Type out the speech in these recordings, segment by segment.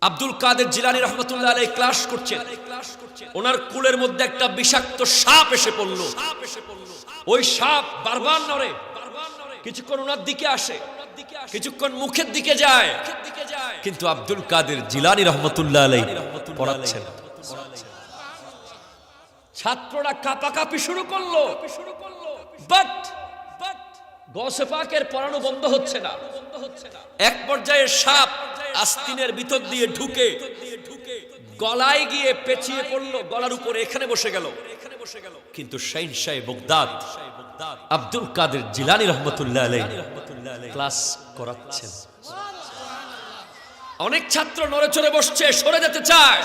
আব্দুল কাদের জিলানী রহমতুল্লাহ আলাইহি ক্লাস করছেন, ওনার কুলের মধ্যে একটা বিষাক্ত সাপ এসে পড়ল। ওই সাপ বারবার নড়ে, কিছুক্ষণ ওনার দিকে আসে, কিছুক্ষণ মুখের দিকে যায়, কিন্তু আব্দুল কাদের জিলানী রহমতুল্লাহ আলাইহি পড়াচ্ছেন। ছাত্ররা কাঁপাকাঁপি শুরু করলো, বাট গৌসে পাকের পড়ানো বন্ধ হচ্ছে না। এক পর্যায়ে সাপ আস্তিনের ভিতর দিয়ে ঢুকে গলায় গিয়ে পেঁচিয়ে পড়লো, গলার উপরে এখানে বসে গেল। কিন্তু শাহিনশাহ বাগদাদ আব্দুল কাদের জিলানী রহমতুল্লাহ আলাইহি ক্লাস করাচ্ছেন। অনেক ছাত্র নড়ে চড়ে বসছে, সরে যেতে চায়,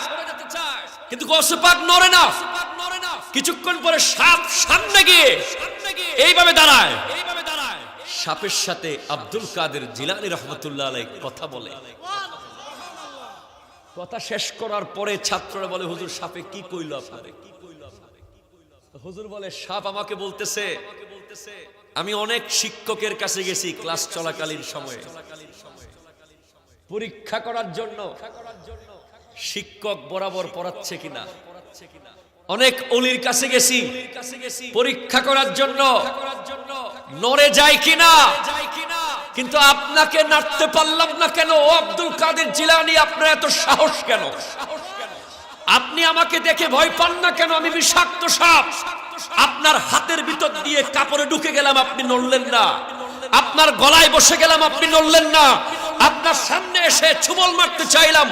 কিন্তু গৌসে পাক নড়ে না। কিছুক্ষণ পরে সাপ সামনে গিয়ে এইভাবে দাঁড়ায়। সাপের সাথে আব্দুল কাদের জিলানী রহমতুল্লাহ আলাইহি কথা বলে। কথা শেষ করার পরে ছাত্ররা বলে, হুজুর সাপে কি কইল আপনারে? হুজুর বলে, সাপ আমাকে বলতেছে আমি অনেক শিক্ষকের কাছে গেছি ক্লাস চলাকালীন সময়ে পরীক্ষা করার জন্য শিক্ষক বরাবর পড়াচ্ছে কিনা, অনেক ওলির কাছে গেছি পরীক্ষা করার জন্য নড়ে যায় কিনা, কিন্তু আপনাকে নাড়তে পারলাম না কেন? ও আব্দুল কাদের জিলানী, আপনার এত সাহস কেন? আপনি আমাকে দেখে ভয় পান না কেন? আমি বিষাক্ত সাপ, আপনার হাতের ভিতর দিয়ে কাপড়ে ঢুকে গেলাম, আপনি নড়লেন না। আপনার গলায় বসে গেলাম, আপনি নড়লেন না। আপনার সামনে এসে ছুবল মারতে চাইলাম,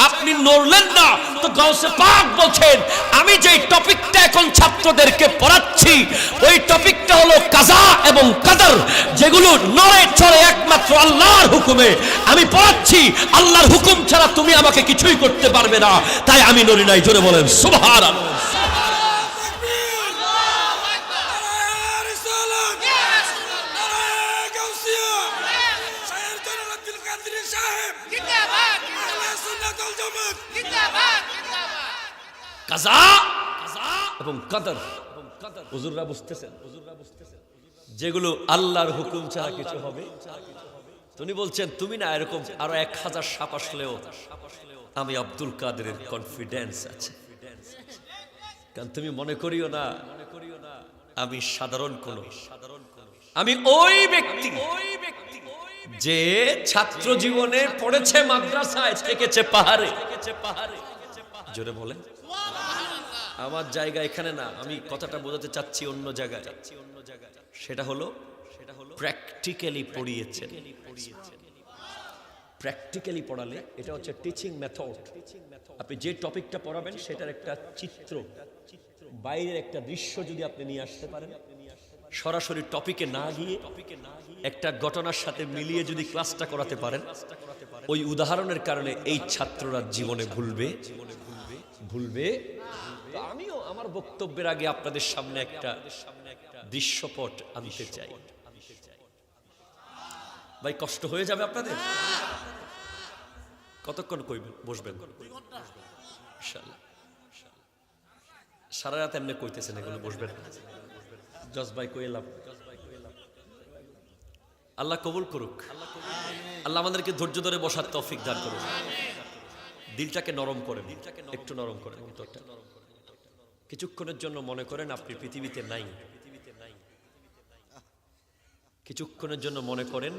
আপনি নড়লেন না। তো গাউসে পাক বলছেন, আমি যেই টপিকটা এখন ছাত্রদেরকে পড়াচ্ছি ওই টপিকটা হলো কাজা এবং কদর, যেগুলো নড়ে চড়ে একমাত্র আল্লাহর হুকুমে আমি পড়াচ্ছি। আল্লাহর হুকুম ছাড়া তুমি আমাকে কিছুই করতে পারবে না, তাই আমি নড়ি নাই। জোরে বলেন সুবহানাল্লাহ। কাজা এবং কদর হুজুররা বুঝতেছেন, যেগুলো আল্লাহর হুকুম ছাড়া কিছু হবে। তুমি বলছেন তুমি না, এরকম আরো 1000 সাপ আসলেও আমি আব্দুল কাদেরের কনফিডেন্স আছে। কারণ তুমি মনে করিও না আমি সাধারণ কোন, আমি ওই ব্যক্তি যে ছাত্র জীবনে পড়েছে মাদ্রাসায়, থেকেছে পাহাড়ে। জোরে বলেন। আমার জায়গা এখানে না, আমি কথাটা বোঝাতে চাচ্ছি অন্য জায়গায়। সেটা হলো প্র্যাকটিক্যালি পড়িয়েছেন। প্র্যাকটিক্যালি পড়ালে এটা হচ্ছে টিচিং মেথড। আপনি যে টপিকটা পড়াবেন সেটার একটা চিত্র, বাইরের একটা দৃশ্য যদি আপনি নিয়ে আসতে পারেন, সরাসরি টপিকে না গিয়ে একটা ঘটনার সাথে মিলিয়ে যদি ক্লাসটা করাতে পারেন, ওই উদাহরণের কারণে এই ছাত্ররা জীবনে ভুলবে। আমিও আমার বক্তব্যের আগে আপনাদের সামনে একটা দৃশ্যপট আনতে চাই। ভাই কষ্ট হয়ে যাবে আপনাদের? কতক্ষণ কইবেন? বসবেন ইনশাআল্লাহ। সারা রাত এমনি কইতেছেন এগুলো, বসবেন। জজ ভাই কইলাম, আল্লাহ কবুল করুক। আল্লাহ আমাদেরকে ধৈর্য ধরে বসার তৌফিক দান করুন। দিলটাকে নরম করেন, একটু নরম করেন অন্তরটা। কিছুক্ষণের জন্য মনে করেন আপনি পৃথিবীতে নাই। কিছুক্ষণের জন্য মনে করেন,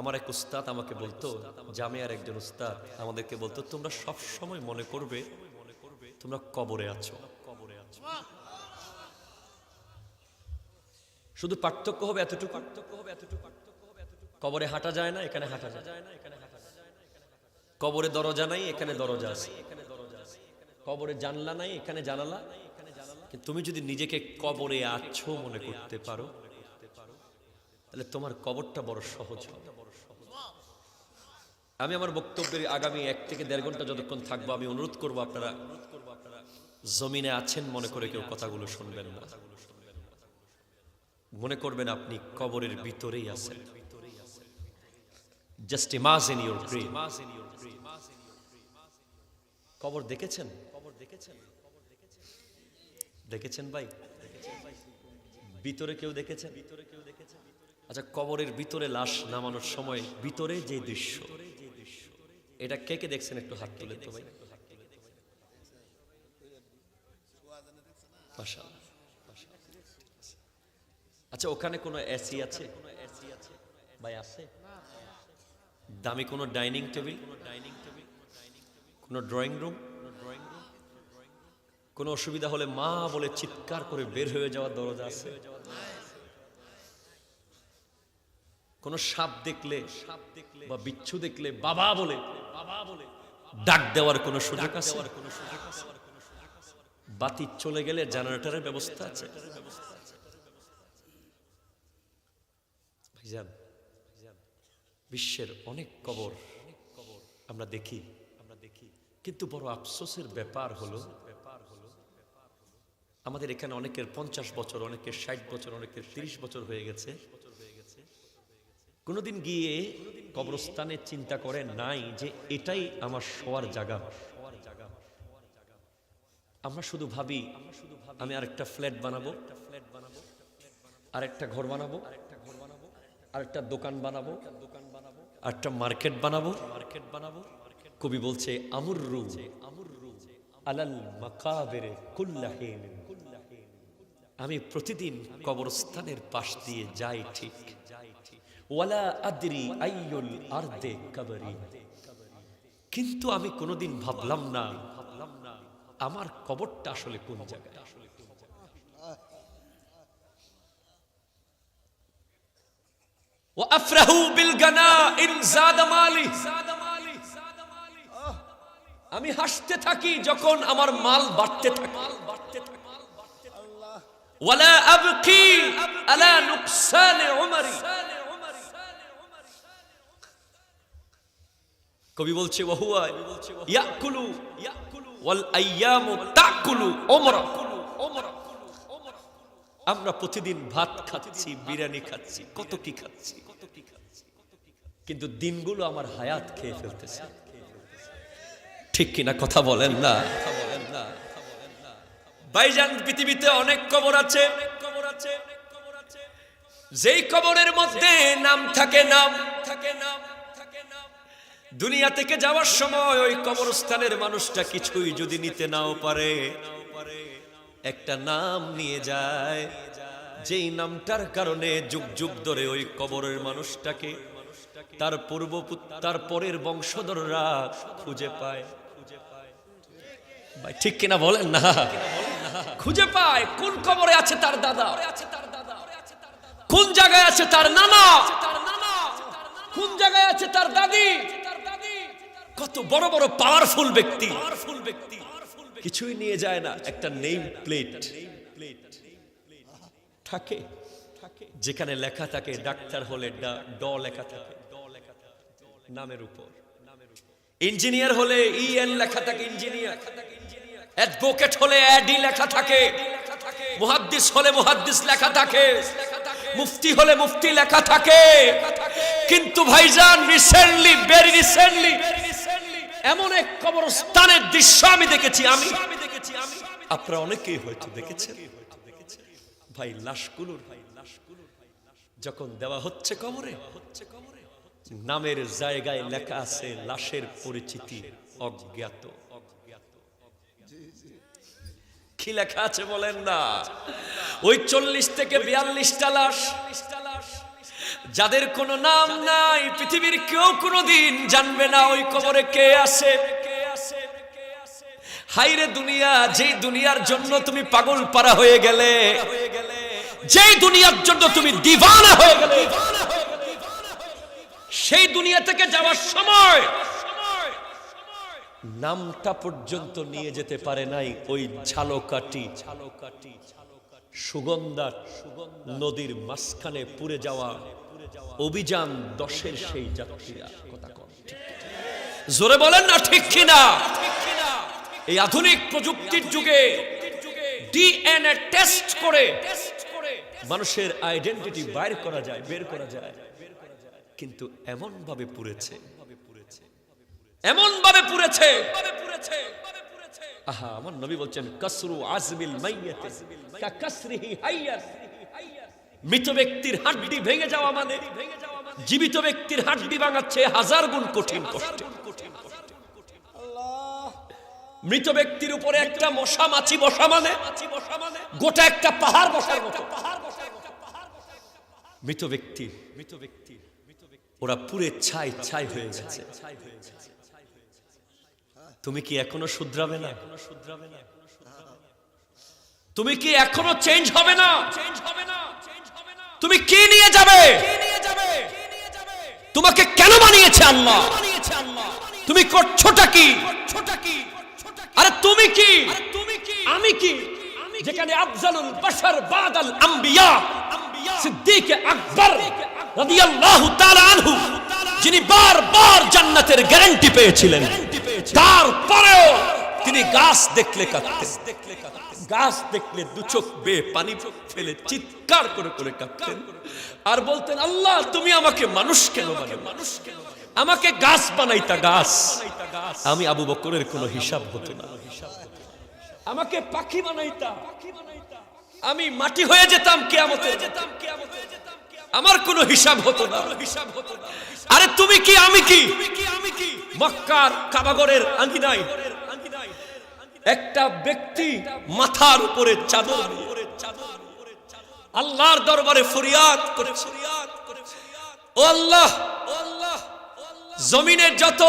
আমার এক উস্তাদ আমাকে বলতো, জামিয়ার একজন উস্তাদ আমাদেরকে বলতো, তোমরা সব সময় মনে করবে তোমরা কবরে আছো। শুধু পার্থক্য হবে এতটুকু, কবরে হাঁটা যায় না, এখানে হাঁটা যায়। কবরে দরজা নাই, এখানে দরজা আছে। কবরে জানলা নাই, এখানে জানালা। কিন্তু তুমি যদি নিজেকে কবরে আছো মনে করতে পারো, তাহলে তোমার কবরটা বড় সহজ হবে। আমি আমার বক্তব্যের আগামী 1 থেকে 1.5 ঘন্টা যতক্ষণ থাকবো, আমি অনুরোধ করবো আপনারা জমিনে আছেন মনে করে কেউ কথাগুলো শুনবেন না। মনে করবেন আপনি কবরের ভিতরেই আছেন। Just imagine your grave. কবর দেখেছেন? দেখেছেন ভাই? ভিতরে কেউ দেখেছেন? আচ্ছা, কবরের ভিতরে লাশ নামানোর সময় ভিতরে যে দৃশ্য, এটা কে কে দেখছেন একটু হাত তুলে তো ভাই। মাশাআল্লাহ। আচ্ছা, ওখানে কোনো এসি আছে ভাই? আছে? দামি কোনো ডাইনিং টেবিল, কোনো ড্রয়িং রুম? কোনো অসুবিধা হলে মা বলে চিৎকার করে বের হয়ে যাওয়ার দরজা আছে? কোন সাপ দেখলে বা বিচ্ছু দেখলে বাবা বলে ডাক দেওয়ার কোন সুযোগ আছে? বাতি চলে গেলে জেনারেটরের ব্যবস্থা আছে? ভাইজান, বিশ্বের অনেক কবর আমরা দেখি, কিন্তু বড় আফসোসের ব্যাপার হলো আমাদের এখানে অনেকের 50 বছর, অনেকের 60 বছর, অনেকের 30 বছর হয়ে গেছে। কোনোদিন গিয়ে কবরস্থানে চিন্তা করে নাই যে এটাই আমার শোয়ার জায়গা। আমরা শুধু ভাবি আমি আরেকটা ফ্ল্যাট বানাবো, আরেকটা ঘর বানাবো, আরেকটা দোকান বানাবো, আরেকটা মার্কেট বানাবো। কবি বলছে আমুররু আলাল মাকাবিরে কুল্লাহিন, আমি প্রতিদিন কবরস্থানের পাশ দিয়ে যাই ঠিক, ওয়ালা আদরি আইয়ুল আরদে কবরি, কিন্তু আমি কোনোদিন ভাবলাম না আমার কবরটা আসলে কোন জায়গায়। ওয়া আফরাহু বিল গানাইন যাদা মালি, আমি হাসতে থাকি যখন আমার মাল বাড়তে থাকে। ওয়ালা আবকি আলা নুকসান উমরি, কবি বলছে ওয়াহুয়া ইয়াকুলু ওয়াল আইয়ামু তাকুলু উমরা, আমরা প্রতিদিন ভাত খাচ্ছি, বিরিয়ানি খাচ্ছি, কত কি খাচ্ছি, কিন্তু দিনগুলো আমার হায়াত খেয়ে ফেলতেছে। ঠিক কিনা কথা বলেন না? ভাইজান, পৃথিবীতে অনেক কবর আছে, যেই কবরের মধ্যে নাম থাকে, দুনিয়া থেকে যাওয়ার সময় ওই কবরস্থানের মানুষটা কিছুই যদি নিতে নাও পারে, একটা নাম নিয়ে যায়, যেই নামটার কারণে যুগ যুগ ধরে ওই কবরের মানুষটাকে তার পরের বংশধররা খুঁজে পায়। ভাই ঠিক কিনা বলেন না? খুঁজে পায় কোন কবরে আছে তার দাদা, কোন জায়গায় আছে তার নানা, কোন জায়গায় আছে তার দাদি। কত বড় বড় পাওয়ারফুল ব্যক্তি কিছুই নিয়ে যায় না, একটা নেম প্লেট থাকে, যেখানে লেখা থাকে ডাক্তার হলে ড লেখা থাকে নামের উপর, ইঞ্জিনিয়ার হলে ইএন লেখা থাকে ইঞ্জিনিয়ার, অ্যাডভোকেট হলে এডি লেখা থাকে, মুহাদ্দিস হলে মুহাদ্দিস লেখা থাকে, মুফতি হলে মুফতি লেখা থাকে। কিন্তু ভাইজান, ভেরি রিসেন্টলি এমন এক কবরস্থানের দৃশ্য আমি দেখেছি, আপনারা অনেকেই হয়তো দেখেছেন। ভাই, লাশগুলোর যখন দেওয়া হচ্ছে কবরে, নামের জায়গায় লেখা আছে লাশের পরিচিতি অজ্ঞাত। কি লেখা আছে বলেন না? ওই 40 থেকে 42টা লাশ, যাদের কোনো নাম নাই, পৃথিবীর কেউ কোনোদিন জানবে না ওই কবরে কে আছে। হাইরে দুনিয়া, যেই দুনিয়ার জন্য তুমি পাগল পারা হয়ে গেলে, যেই দুনিয়ার জন্য তুমি দিওয়ানা হয়ে গেলে, সেই দুনিয়া থেকে যাওয়ার সময় নামটা পর্যন্ত নিয়ে যেতে পারে নাই ওই ঝালকাঠি সুগন্ধা নদীর মাঝখানে পুড়ে যাওয়া অভিযান 10-এর সেই যাত্রীরা। কথা কন, জোরে বলেন না ঠিক কিনা? এই আধুনিক প্রযুক্তির যুগে ডিএনএ টেস্ট করে মানুষের আইডেন্টিটি বের করা যায়, কিন্তু এমন ভাবে পুড়েছে, আহা, আমার নবী বলছেন কাসরু আজমিল মাইয়াত কা কাসরিহি হাইয়াস, মৃত ব্যক্তির হাড্ডি ভেঙে যাওয়া মানে জীবিত ব্যক্তির হাড্ডি ভাঙাচ্ছে 1000 গুণ কঠিন কষ্ট। মৃত ব্যক্তির উপরে একটা মশা মাছি বসা মানে গোটা একটা পাহাড় বসার মতো। মৃত ব্যক্তি ওরা পুরে ছাই ছাই হয়ে গেছে। তুমি কি এখনো শুধরাবে না? তুমি কি এখনো চেঞ্জ হবে না? তুমি কি নিয়ে যাবে? তোমাকে কেন বানিয়েছে আল্লাহ? তুমি করছোটা কি? আরে তুমি কি, আমি কি? যেখানে আফজালুল বাশার বাদাল আম্বিয়া সিদ্দিক আকবর রাদিয়াল্লাহু তাআলা আনহু, যিনি বারবার জান্নাতের গ্যারান্টি পেয়েছিলেন, তারপরেও তিনি গাছ দেখলে কাঁদতেন। গাছ দেখলে দু চোখ বেয়ে পানি ফেলে চিৎকার করে করে কাঁদতেন আর বলতেন, আল্লাহ তুমি আমাকে মানুষ কেন বানালে? আমাকে গাছ বানাইতা গাছ, আমি আবু বকরের কোনো হিসাব হতো না। আমাকে পাখি বানাইতা, আমি মাটি হয়ে যেতাম কিয়ামতে, আমার কোনো হিসাব হতো না। আরে তুমি কি আমি কি? মক্কার কাবাগরের আঙ্গিনায় একটা ব্যক্তি মাথার উপরে চাদর আল্লাহর দরবারে ফরিয়াদ করে, ও আল্লাহ, জমিনের যত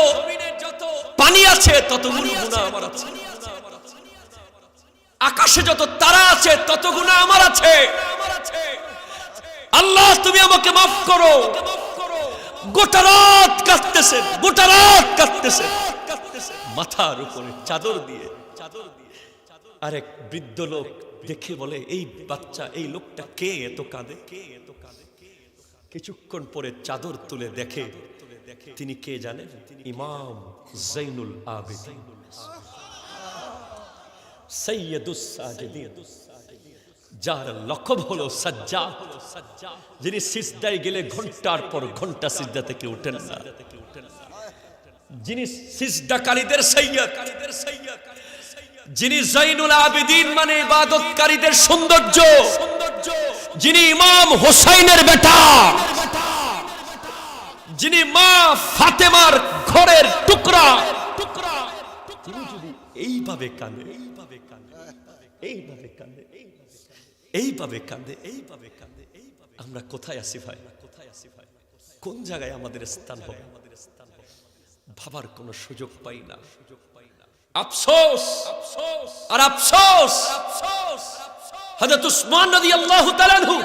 পানি আছে ততগুলো গুনাহ আমার আছে, আকাশে যত তারা আছে তত গুনাহ আমার আছে। আল্লাহ তুমি আমাকে মাফ করো। গোটা রাত কাঁদতেছেন, গোটা রাত কাঁদতেছেন মাথার উপরে চাদর দিয়ে। আরেক বৃদ্ধ লোক দেখে বলে, এই বাচ্চা, এই লোকটা কে এত কাঁদে? কিছুক্ষণ পরে চাদর তুলে দেখে তিনি কে জানেন? ইমাম জাইনুল আবেদিন, সাইয়্যিদুস সাজিদিন, যার লকব হলো সাজ্জাদ, যিনি সিজদায় গেলে ঘন্টার পর ঘন্টা সিজদা থেকে উঠেন না, যিনি সিজদাকারীদের সাইয়্যিদ, যিনি জাইনুল আবেদিন মানে ইবাদতকারীদের সৌন্দর্য, যিনি ইমাম হোসাইনের বেটা, যিনি মা ফাতেমার ঘরের টুকরা, তিনি যদি এইভাবে কাঁদে, এইভাবে কাঁদে, আমরা কোথায় আছি ভাই? কোন জায়গায় আমাদের স্থান হবে? ভাবার কোনো সুযোগ পাই না। আফসোস আর আফসোস, হযরত উসমান রাদিয়াল্লাহু তাআলা আনহু,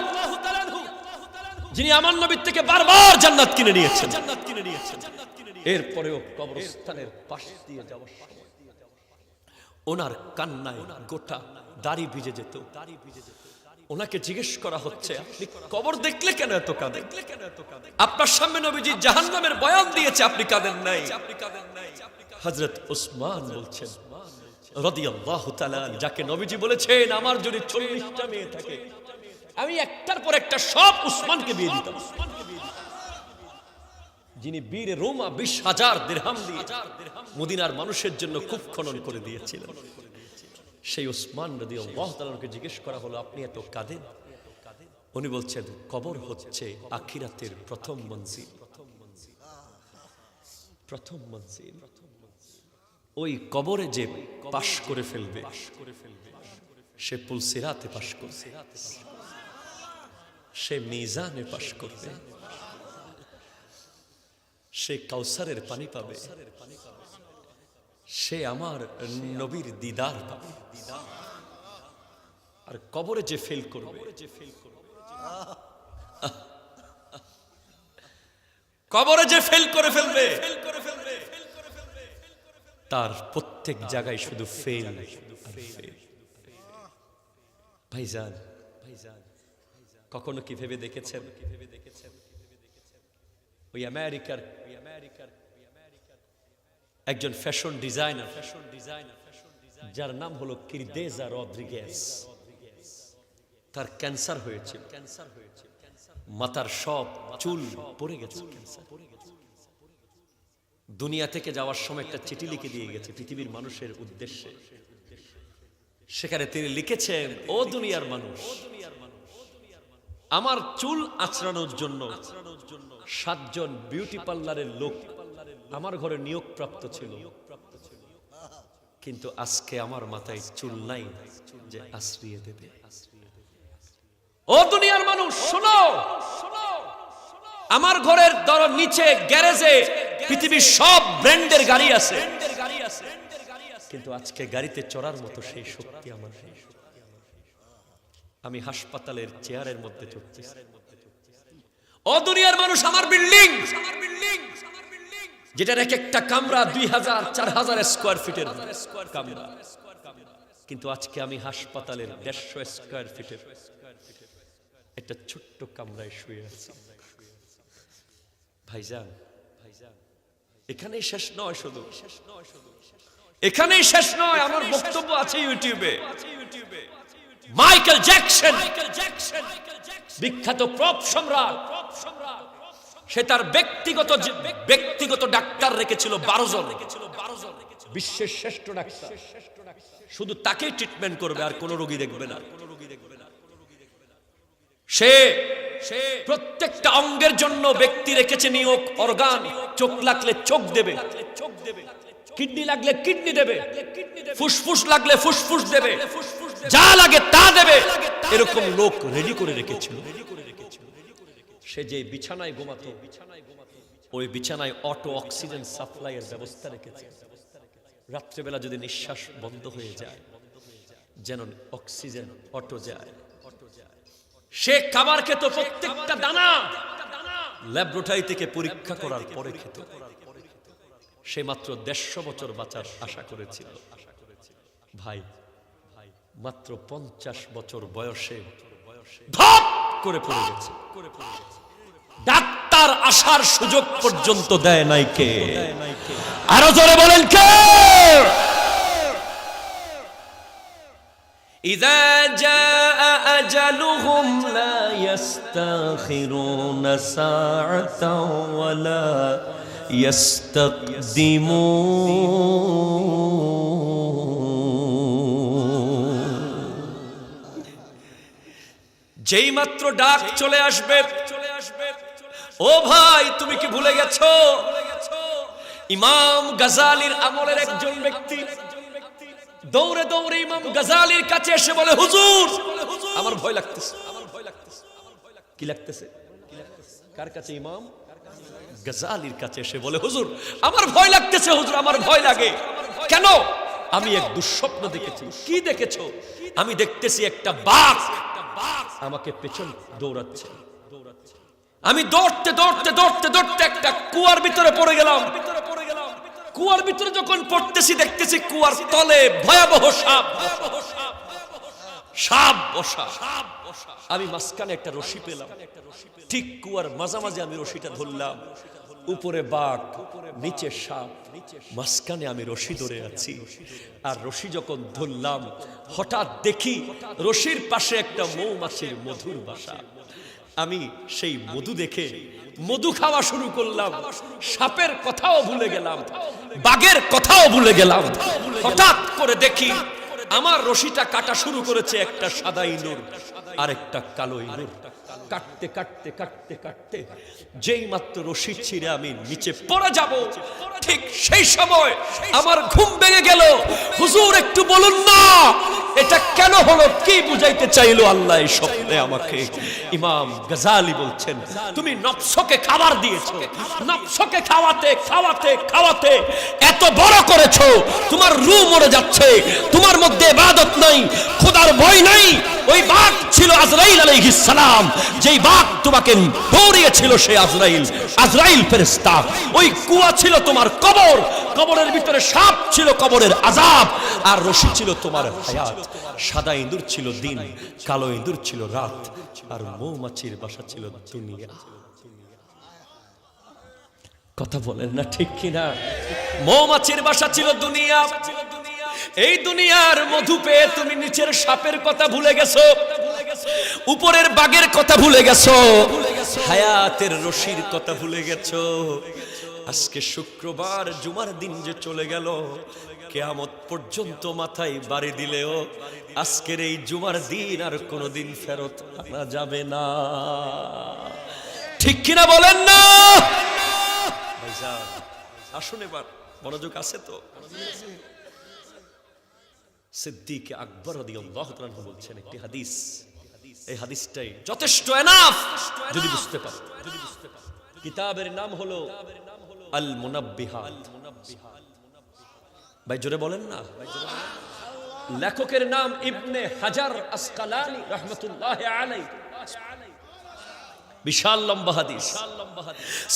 যিনি আমার নবীর থেকে বারবার জান্নাত কিনে নিয়েছেন, এরপরেও কবরস্থানের পাশ দিয়ে যাওয়ার সময় ওনার কান্নায় গোটা দাড়ি ভিজে যেত। ওনাকে জিজ্ঞেস করা হচ্ছে, আপনি কবর দেখলে কেন এত কাঁদেন? আপনার সামনে নবীজি জাহান্নামের বয়ান দিয়েছে, আপনি কাঁদেন নাই। হযরত উসমান বলছেন রাদিয়াল্লাহু তাআলা, যাকে নবীজি বলেছেন আমার যদি 40টা মেয়ে থাকে আমি একটার পর একটা সব উসমানকে বিয়ে দিতাম, যিনি বীর রোমা 20,000 দিরহাম দিয়ে মদিনার মানুষের জন্য কূপ খনন করে দিয়েছিলেন। সেই উসমান রাদিয়াল্লাহু তাআলাকে জিজ্ঞেস করা হলো, আপনি এত কাঁদেন? উনি বলছেন, কবর হচ্ছে আখিরাতের প্রথম মঞ্জিল। ওই কবরে যে পাশ করে ফেলবে সে পুলসিরাতে পাশ করবে, সে মিজানে পাশ করবে, সে কাউসারের পানি পাবে, সে আমার নবীর দিদার পাবে। আর কবরে যে ফেল করবে, কবরে যে ফেল করে ফেলবে, তার প্রত্যেক জায়গায় শুধু ফেল আর ফেল। ভাইজান, কখনো কি ভেবে দেখেছেন ওই আমেরিকার একজন ফ্যাশন ডিজাইনার, যার নাম হলো কিরদেজা রদ্রিগেজ, তার ক্যান্সার হয়েছিল, মাথার সব চুল পড়ে গেছে, দুনিয়া থেকে যাওয়ার সময় একটা চিঠি লিখে দিয়ে গেছে পৃথিবীর মানুষের উদ্দেশ্যে। সেখানে তিনি লিখেছেন, ও দুনিয়ার মানুষ, আমার চুল আঁচড়ানোর জন্য 7 জন বিউটি পার্লারের লোক আমার ঘরে নিয়োগপ্রাপ্ত ছিল, কিন্তু আজকে আমার মাথায় চুল নাই যে আশ্রিয়ে দেবে। ও দুনিয়ার মানুষ শোনো, আমার ঘরের নিচে গ্যারেজে পৃথিবীর সব ব্র্যান্ডের গাড়ি আছে, কিন্তু আজকে গাড়িতে চড়ার মতো সেই শক্তি আমার নেই। আমি হাসপাতালের চেয়ারের মধ্যে চড়তেছি। ও দুনিয়ার মানুষ, আমার বিল্ডিং যেটার এক একটা কামরা 2000 4000 স্কয়ার ফিটের কামরা, কিন্তু আজকে আমি হাসপাতালের 150 স্কয়ার ফিটের একটা ছোট্ট কামরায় শুয়ে আছি। ভাইজান, এখানেই শেষ নয়, শুধু এখানেই শেষ নয়। আমার বক্তব্য আছে ইউটিউবে। মাইকেল জ্যাকসন, বিখ্যাত পপ সম্রাট, সে তার ব্যক্তিগত ডাক্তার রেখেছিল 12 জন, বিশ্বের শ্রেষ্ঠ ডাক্তার। শুধু তাকেই ট্রিটমেন্ট করবে, আর কোন রোগী দেখবে না। সে প্রত্যেকটা অঙ্গের জন্য ব্যক্তি রেখেছে নিয়োগ, অর্গান। চোখ লাগলে চোখ দেবে, কিডনি লাগলে কিডনি দেবে, ফুসফুস লাগলে ফুসফুস দেবে, যা লাগে তা দেবে। এরকম লোক রেডি করে রেখেছিল। সে যে বিছানায় ঘুমাতো, ওই বিছানায় অটো অক্সিজেন সাপ্লাইয়ের ব্যবস্থা রেখেছে। রাত্রেবেলা যদি নিঃশ্বাস বন্ধ হয়ে যায়, যেন অক্সিজেন অটো যায়। সে খাবার খেত, প্রত্যেকটা দানা ল্যাবরেটরি থেকে পরীক্ষা করার পরে খেত। সে মাত্র 150 বছর বাঁচার আশা করেছিল। ভাই, মাত্র 50 বছর বয়সে ধপ করে পড়ে গেছে। ডাক্তার আসার সুযোগ পর্যন্ত দেয় নাই কে? আরো জোরে বলেন কে? ইযা জাআ আজালুহুম লা ইস্তাখিরুনা সাআতাও ওয়া লা ইস্তাকদিমুন। যেই মাত্র ডাক চলে আসবে, ও ভাই তুমি কি ভুলে গেছো? ইমাম গাজালির আমলের একজন ব্যক্তি দৌড়ে দৌড়ে ইমাম গাজালির কাছে এসে বলে, হুজুর আমার ভয় লাগতেছে। কি লাগতেছে? কার কাছে? ইমাম গাজালির কাছে এসে বলে, হুজুর আমার ভয় লাগতেছে, হুজুর আমার ভয় লাগে। কেন? আমি এক দুঃস্বপ্ন দেখেছি। কি দেখেছো? আমি দেখতেছি একটা বাঘ আমাকে পেছন দৌড়াচ্ছে। আমি দৌড়তে দৌড়তে দৌড়তে দৌড়তে একটা কুয়ার ভিতরে পড়ে গেলাম। কুয়ার ভিতরে যখন পড়তেছি, দেখতেছি কুয়ার তলে ভয়াবহ সাপ, সাপ বসা। আমি মাঝখানে একটা রশি পেলাম, ঠিক কুয়ার মাঝামাঝি আমি রশিটা ধরলাম। উপরে বাঘ, নিচে সাপ, মাঝখানে আমি রশি ধরে আছি। আর রশি যখন ধরলাম, হঠাৎ দেখি রশির পাশে একটা মৌমাছির মধুর বাসা। আমি সেই মধু দেখে মধু খাওয়া শুরু করলাম। সাপের কথাও ভুলে গেলাম, বাঘের কথাও ভুলে গেলাম। হঠাৎ করে দেখি আমার রশিটা কাটা শুরু করেছে একটা সাদা ইঁদুর আর একটা কালো ইঁদুর। কাটতে কাটতে কাটতে কাটতে যেই মাত্র রশি ছিঁড়ে আমি নিচে পড়ে যাব, ঠিক সেই সময় আমার ঘুম ভেঙে গেল। হুজুর একটু বলুন না এটা কেন হলো? কি বুঝাইতে চাইলো আল্লাহ এই স্বপ্নে আমাকে? ইমাম গাজালি বলছেন, তুমি নফসকে খাবার দিয়েছো, নফসকে খাওয়াতে খাওয়াতে খাওয়াতে এত বড় করেছো, তোমার রূহ মরে যাচ্ছে, তোমার মধ্যে ইবাদত নাই, খোদার ভয় নাই। ওই বাঘ ছিল আজরাইল আলাইহিস সালাম, যেই বাঘ তোমাকে দৌড়িয়েছিল সে আজরাইল ফেরেশতা। ওই কুয়া ছিল তোমার কবর, কবরের ভিতরে সাপ ছিল কবরের আযাব, আর রশি ছিল তোমার হায়াত। সাদা ইঁদুর ছিল দিন, কালো ইঁদুর ছিল রাত, আর মৌমাছির বাসা ছিল দুনিয়া। কথা বলেন না ঠিক কিনা? মৌমাছির বাসা ছিল দুনিয়া। এই দুনিয়ার মধু পেয়ে তুমি নিচের সাপের কথা ভুলে গেছো, উপরের বাঘের কথা ভুলে গেছো, হায়াতের রশির কথা ভুলে গেছো। আজকে শুক্রবার, জুমার দিন যে চলে গেল, কিয়ামত পর্যন্ত মাথায় বাড়ি দিলেও আজকের এই জুমার দিন আর কোনোদিন ফেরত আনা যাবে না। ঠিক কিনা বলেন না? ভাইজান আসুন, এবার মনোযোগ আছে তো? সিদ্দিক আকবর রাদিয়াল্লাহু তাআলা আনহু বলছেন একটি হাদিস, এই হাদিসটাই যথেষ্ট এনাফ যদি বুঝতে পারো। কিতাবের নাম হলো আল মুনাব্বিহাত। ভাই জোরে বলেন না। লেখকের নাম ইবনে হাজার আসকালানি রাহমাতুল্লাহি আলাইহি। বিশাল লম্বা হাদিস।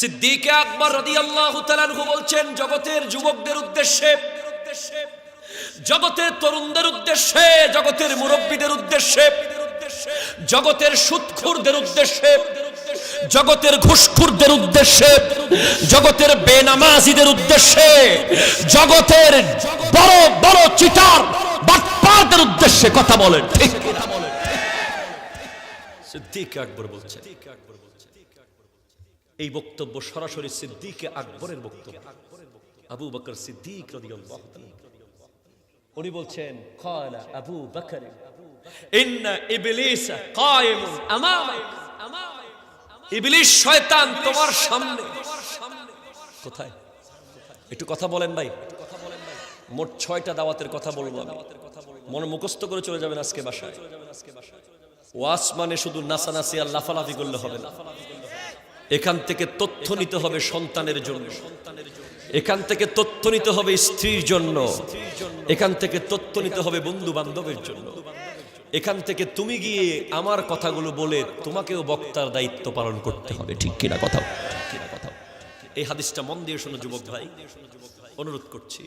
সিদ্দিক আকবর রাদিয়াল্লাহু তাআলা আনহু বলছেন, জগতের যুবকদের উদ্দেশ্যে, জগতের তরুণদের উদ্দেশ্যে, জগতের মুরব্বীদের উদ্দেশ্যে, জগতের সুদখোরদের উদ্দেশ্যে, জগতের ঘুষখোরদের উদ্দেশ্যে, জগতের বেনামাজিদের উদ্দেশ্যে, জগতের বড় বড় চিটার বাটপারদের উদ্দেশ্যে কথা বলেন, ঠিক কিনা? সিদ্দিক আকবর বলছেন, এই বক্তব্য সরাসরি সিদ্দিক আকবরের বক্তব্য। আবু বকর সিদ্দিক রাদিয়াল্লাহু তাআলা উনি বলছেন, ক্বালা আবু বকর ইন্না ইবলিস কায়িমুন আমামাক। ইবলিস শয়তান তোমার সামনে। কোথায়? একটু কথা বলেন ভাই। মোট 6টা দাওয়াতের কথা বলবো আমি, মনে মুখস্থ করে চলে যাবেন আজকে বাসায়। ওয়াজ মানে শুধু নাচানাচি আর লাফালাফি করলে হবে না। এখান থেকে তথ্য নিতে হবে সন্তানের জন্য, এখান থেকে তথ্য নিতে হবে স্ত্রীর জন্য, এখান থেকে তথ্য নিতে হবে বন্ধু বান্ধবের জন্য, এখান থেকে তুমি গিয়ে আমার কথাগুলো বলে তোমাকেও বক্তার দায়িত্ব পালন করতে হবে, ঠিক কিনা কথা? এই হাদিসটা মন দিয়ে শোনো যুবক ভাই, অনুরোধ করছি।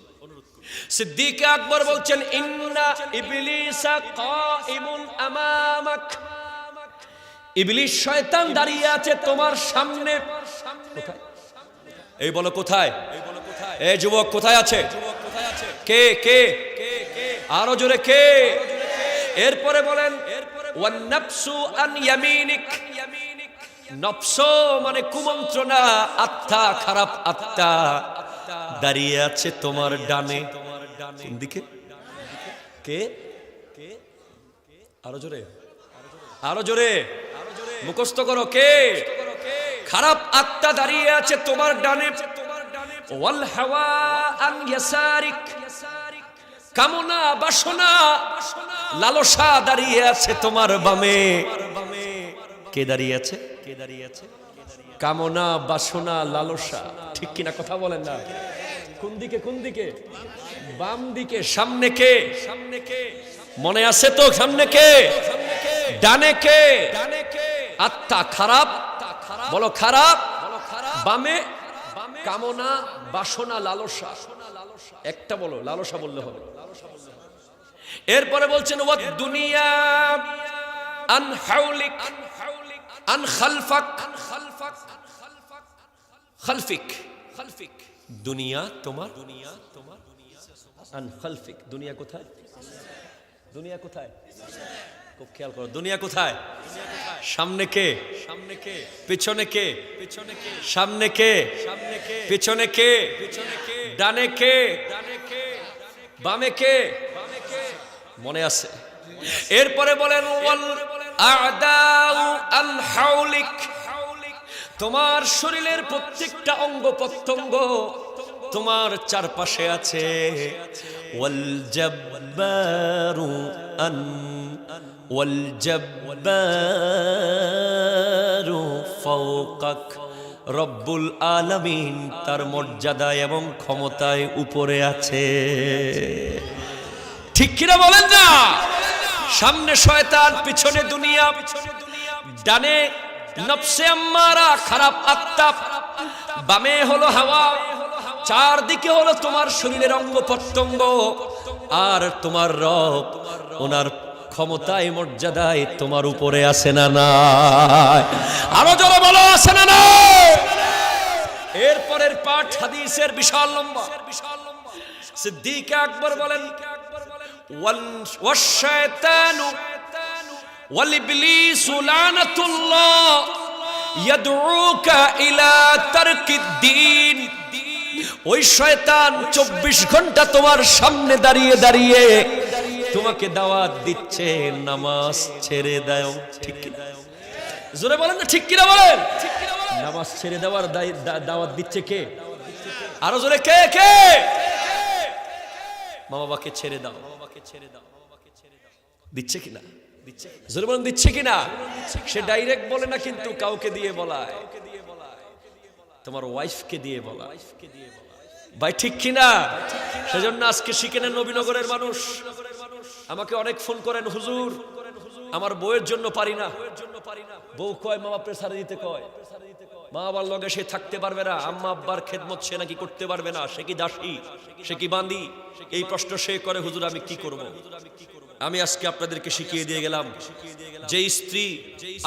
সিদ্দিক আকবর বলছেন, ইন্না ইবলিসা কাইমুন আমামাক। ইবলিস শয়তান দাঁড়িয়ে আছে তোমার সামনে। কোথায়? এই বলো কোথায়? এই যুবক কোথায় আছে? কে কে? আরো জোরে কে? এরপরে বলেন, ওয়ান নাফসু আন ইয়ামিনিক। নফস মানে কুমন্ত্রণা, আত্মা, খারাপ আত্মা দাঁড়িয়ে আছে তোমার ডানে। কোন দিকে? কে? আরো জোরে, আরো জোরে মুখস্থ করো। কে? খারাপ আত্মা দাঁড়িয়ে আছে তোমার ডানে। ওয়াল হাওয়া আন ইয়াসারিক। কামনা, বাসনা, লালসা দাঁড়িয়ে আছে তোমার বামে। কে দাঁড়িয়ে আছে? কে দাঁড়িয়ে আছে? কামনা, বাসনা, লালসা, ঠিক কিনা কথা বলেন না? কোন দিকে? কোন দিকে? বাম দিকে। সামনে কে? সামনে কে? মনে আছে তো? সামনে কে? ডানে কে? আত্মা খারাপ, বলো খারাপ। বামে কামনা, বাসনা, লালসা। একটা বলো, লালসা বললে হবে। এরপরে বলছেন, ওয়াদ দুনিয়া আন হাউলিক আন খালফাক। খালফিক, খালফিক দুনিয়া তোমার, দুনিয়া তোমার, আন খালফিক। দুনিয়া কোথায়? দুনিয়া কোথায়? খুব খেয়াল করো, দুনিয়া কোথায়? সামনে কে? সামনে কে? পিছনে কে? পিছনে কে? সামনে কে? সামনে কে? পিছনে কে? পিছনে কে? ডানে কে? ডানে কে? বামে কে? বামে কে? মনে আছে? এরপরে বলেন, ওয়াল আ'দাউ আন হাউলিক। তোমার শরীরের প্রত্যেকটা অঙ্গ প্রত্যঙ্গ তোমার চারপাশে আছে। ওয়াল জাব্বারু আন, ওয়াল জাব্বারু ফাওকাক। রব্বুল আলামিন তার মর্যাদা এবং ক্ষমতায় উপরে আছে, ঠিক কিনা বলেন না? সামনে শয়তান, পিছনে দুনিয়া, ডানে নফসে আম্মারা, খারাপ আত্মা, বামে হলো হাওয়া, চারদিকে হলো তোমার শরীরের অঙ্গ প্রত্যঙ্গ। আর তোমার রব ওনার ক্ষমতায়, মর্যাদায় তোমার উপরে আছে না নাই? আরো জোরে বলো, আছে না নাই? এরপরের পাঠ হাদিসের বিশাল লম্বা। সিদ্দিক আকবর বলেন, ওয়াশ-শায়তানু ওয়াল ইবলিসু লানাতুল্লাহ ইয়াদউকা ইলা তারকিদ-দ্বীন। ওই শয়তান 24 ঘন্টা তোমার সামনে দাঁড়িয়ে দাঁড়িয়ে তোমাকে দাওয়াত দিচ্ছে নামাজ ছেড়ে দাও, ঠিক কি? জোরে বলেন না, ঠিক কিনা বলেন? নামাজ ছেড়ে দেওয়ার দাওয়াত দিচ্ছে কে? আরো জোরে কে? কে? মা বাবাকে ছেড়ে দাও, দিচ্ছে কিনা? জোরে বলেন দিচ্ছে কিনা? সে ডাইরেক্ট বলে না, কিন্তু কাউকে দিয়ে বলায়, তোমার ওয়াইফকে দিয়ে বলায়। ভাই ঠিক কিনা? সেজন্য আজকে শিখে নেন নবীনগরের মানুষ। আমাকে অনেক ফোন করেন, হুজুর আমার বউয়ের জন্য পারি না। বউ কয় মা বাপের ছাড়ে দিতে কয়, মা বাবার লগে সে থাকতে পারবে না, আম্মা আব্বার খেদমত সে নাকি করতে পারবে না, সে কি দাসী, সে কি বান্দি? এই প্রশ্ন সে করে, হুজুর আমি কি করব? আমি আজকে আপনাদেরকে শিখিয়ে দিয়ে গেলাম, যে স্ত্রী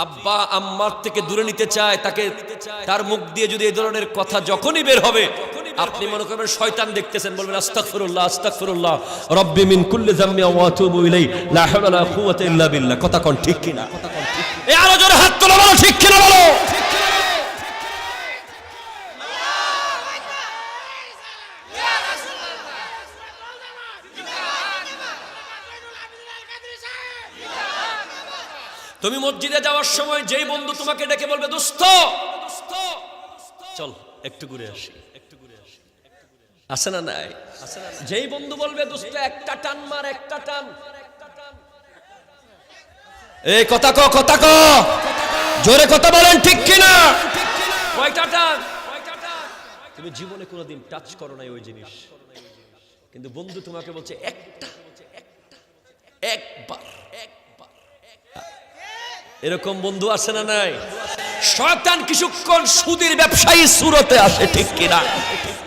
আব্বা আম্মার থেকে দূরে নিতে চায়, তাকে তার মুখ দিয়ে যদি এই ধরনের কথা যখনই বের হবে, আপনি মনে করবেন শয়তান দেখতেছেন, বলবেন আস্তাগফিরুল্লাহ আস্তাগফিরুল্লাহ রাব্বি মিন কুল্লি যামবি ওয়া আতুবু ইলাইহি লা হাওলা ওয়া লা কুওয়াতা ইল্লা বিল্লাহ। কথা কোন ঠিক কিনা? এই আরো জোরে হাত তোলো, বলো ঠিক কিনা বলো। তুমি মসজিদে যাওয়ার সময় যেই বন্ধু তোমাকে ডেকে বলবে দোস্ত চল একটু ঘুরে আসি, আছে না নাই? যেই বন্ধু বলবে দোস্ত একটা টান মার, একটা টান, এই কথা ক, কথা ক, জোরে কথা বলেন ঠিক কিনা? কয়টা টান? তুমি জীবনে কোনোদিন টাচ করো নাই ওই জিনিস, কিন্তু বন্ধু তোমাকে বলছে একটা, একবার। এরকম বন্ধু আছে না নাই? শয়তান কিছুক্ষণ সুদের ব্যবসায়ী সুরতে আসে, ঠিক কিনা?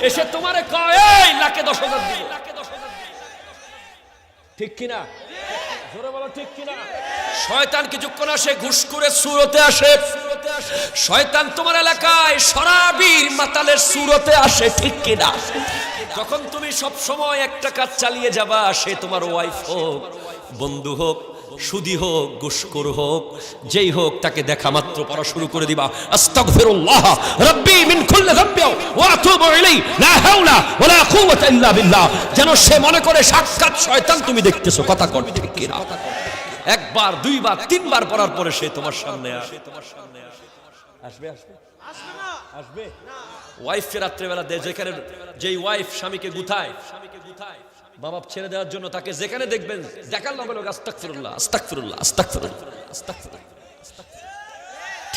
এসে তোমারে কয় এই লাখে 10,000 দিব, ঠিক কিনা? জোরে বলো ঠিক কিনা? শয়তান কিছুক্ষণ আসে ঘুষখোরের সুরতে আসে, শয়তান তোমার এলাকায় শরাবির মাতালের সুরতে আসে, ঠিক কিনা? তখন তুমি সব সময় একটা কাজ চালিয়ে যাবা, সে তোমার ওয়াইফ হোক, বন্ধু হোক, সুদি হোক, ঘুষখোর হোক, যেই হোক, তাকে দেখা মাত্র পড়া শুরু করে দিবা আস্তাগফিরুল্লাহ রাব্বি মিন কুল্লি যামবি ওয়া আতুবু ইলাইহি লা হাওলা ওয়া লা কুওয়াতা ইল্লা বিল্লাহ, যেন সে মনে করে সাক্ষাৎ শয়তান তুমি দেখতেছো। কথা কর ঠিক কিনা? একবার, দুইবার, তিনবার পড়ার পরে সে তোমার সামনে আসবে, আসবে। ওয়াইফকে রাত্রেবেলা যেখানে, যেই ওয়াইফ স্বামীকে গুথায়, বাবা ছেড়ে দেওয়ার জন্য, তাকে যেখানে দেখবেন দেখার লগে লগে আস্তাগফিরুল্লাহ আস্তাগফিরুল্লাহ আস্তাগফিরুল্লাহ আস্তাগফিরুল্লাহ,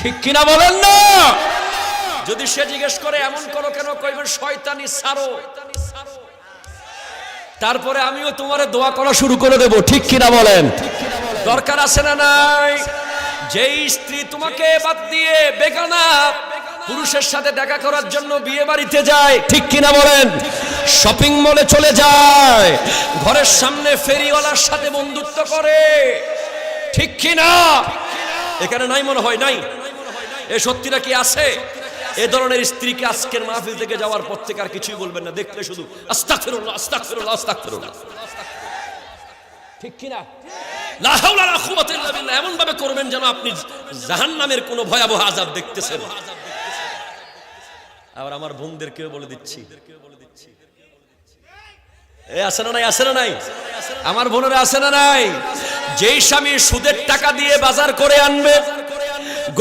ঠিক কিনা বলেন না? যদি সে জিজ্ঞেস করে এমন করো কেন, কইবেন শয়তানি ছাড়ো, তারপরে আমিও তোমারে দোয়া করা শুরু করে দেব, ঠিক কিনা বলেন? দরকার আছে না নাই? যেই স্ত্রী তোমাকে বাদ দিয়ে বেগানা পুরুষের সাথে দেখা করার জন্য বিয়ে বাড়িতে যায়, ঠিক কিনা বলেন? শপিং মলে চলে যায়, ঘরের সামনে ফেরিওয়ালার সাথে বন্ধুত্ব করে, ঠিক কিনা? এখানে নাই মনে হয়, নাই? এ সত্যিটা কি আছে? এ ধরনের স্ত্রীকে আজকের মাহফিল থেকে যাওয়ার পর থেকে আর কিছুই বলবেন না, দেখলে শুধু আস্তাগফিরুল্লাহ আস্তাগফিরুল্লাহ আস্তাগফিরুল্লাহ, ঠিক কিনা? লা হাওলা ওয়া লা কুওয়াতা ইল্লা বিল্লাহ, এমন ভাবে করবেন যেন আপনি জাহান্নামের কোনো ভয়াবহ আযাব দেখতেছেন। আবার আমার বোনদেরকেও বলে দিচ্ছি, এ আছে না নাই? আছে না নাই? আমার বোনেরা আছে না নাই? যেই স্বামী সুদের টাকা দিয়ে বাজার করে আনবে,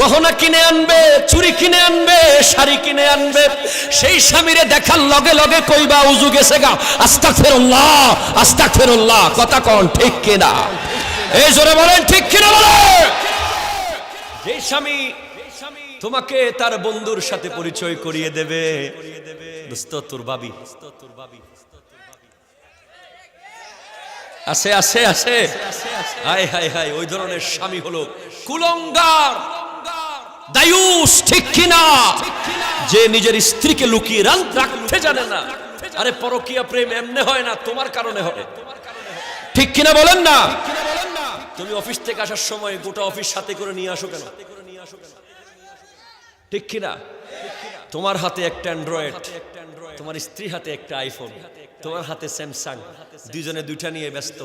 গহনা কিনে আনবে, চুরি কিনে আনবে, শাড়ি কিনে আনবে, সেই স্বামীরে দেখার লগে লগে কইবা উজু গেছে গা, আস্তাগফিরুল্লাহ আস্তাগফিরুল্লাহ। কথা কোন ঠিক কিনা? এই জোরে বলেন ঠিক কিনা বলে? যেই স্বামী তোমাকে তার বন্ধুর সাথে পরিচয় করিয়ে দেবে, দোস্ত তোর ভাবি, আছে আছে আছে, হায় হায় হায়, ওই ধরনের স্বামী হলো কুলঙ্গার, দায়ুস, ঠিক কিনা? যে নিজের স্ত্রীকে লুকিয়ে রাখতে জানে না। আরে পরকীয়া প্রেম এমনে হয় না, তোমার কারণে হয়, ঠিক কিনা বলেন না? তুমি অফিস থেকে আসার সময় গোটা অফিস সাথে করে নিয়ে আসো কেন, ঠিক কিনা? তোমার হাতে একটা অ্যান্ড্রয়েড, তোমার স্ত্রী হাতে একটা আইফোন, তোমার হাতে স্যামসাং, দুইজনে দুইটা নিয়ে ব্যস্ত,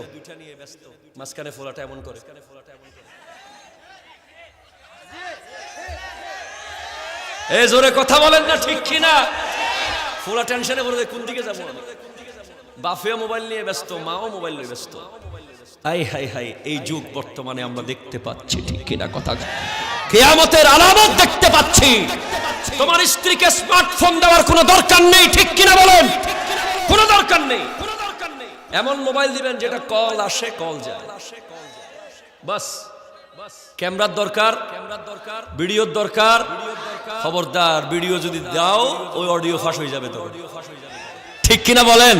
মাঝখানে ফোলাটা এমন করে। এই জোরে কথা বলেন না, ঠিক কিনা? ফোলা টেনশনে বলে কোন দিকে যাবো, বাফিয়া মোবাইল নিয়ে ব্যস্ত, মাও মোবাইল নিয়ে ব্যস্ত। হাই হাই হাই, এই যুগ বর্তমানে আমরা দেখতে পাচ্ছি, ঠিক কিনা? কথা কিয়ামতের আলামত দেখতে পাচ্ছি। তোমার স্ত্রীকে স্মার্টফোন দেওয়ার কোনো দরকার নেই, ঠিক কিনা বলেন? কোনো দরকার নেই। এমন মোবাইল দিবেন যেটা কল আসে কল যায়, বাস। ক্যামেরার দরকার, ভিডিওর দরকার। খবরদার ভিডিও যদি দাও ওই অডিও ফাঁস হয়ে যাবে, তো ঠিক কিনা বলেন?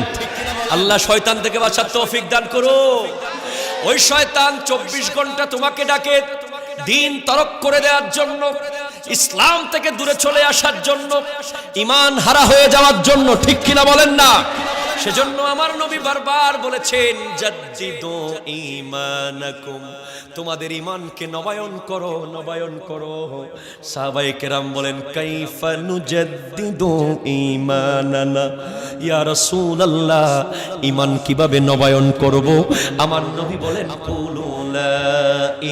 আল্লাহ শয়তান থেকে বাঁচার তৌফিক দান করো। ওই শয়তান 24 ঘন্টা তোমাকে ডাকে দিন তরক করে দেওয়ার জন্য, ইসলাম থেকে দূরে চলে আসার জন্য, ঈমান হারা হয়ে যাওয়ার জন্য, ঠিক কিনা বলেন না? সেজন্য আমার নবী বারবার বলেছেন, জাদ্দিদু ঈমানাকুম, তোমাদের ঈমানকে নবায়ন করো, নবায়ন করো। সাহাবায়ে কেরাম বলেন, কাইফা নুজাদ্দিদু ঈমানানা ইয়া রাসূলুল্লাহ, ঈমান কিভাবে নবায়ন করব? আমার নবী বলেন, কুলু লা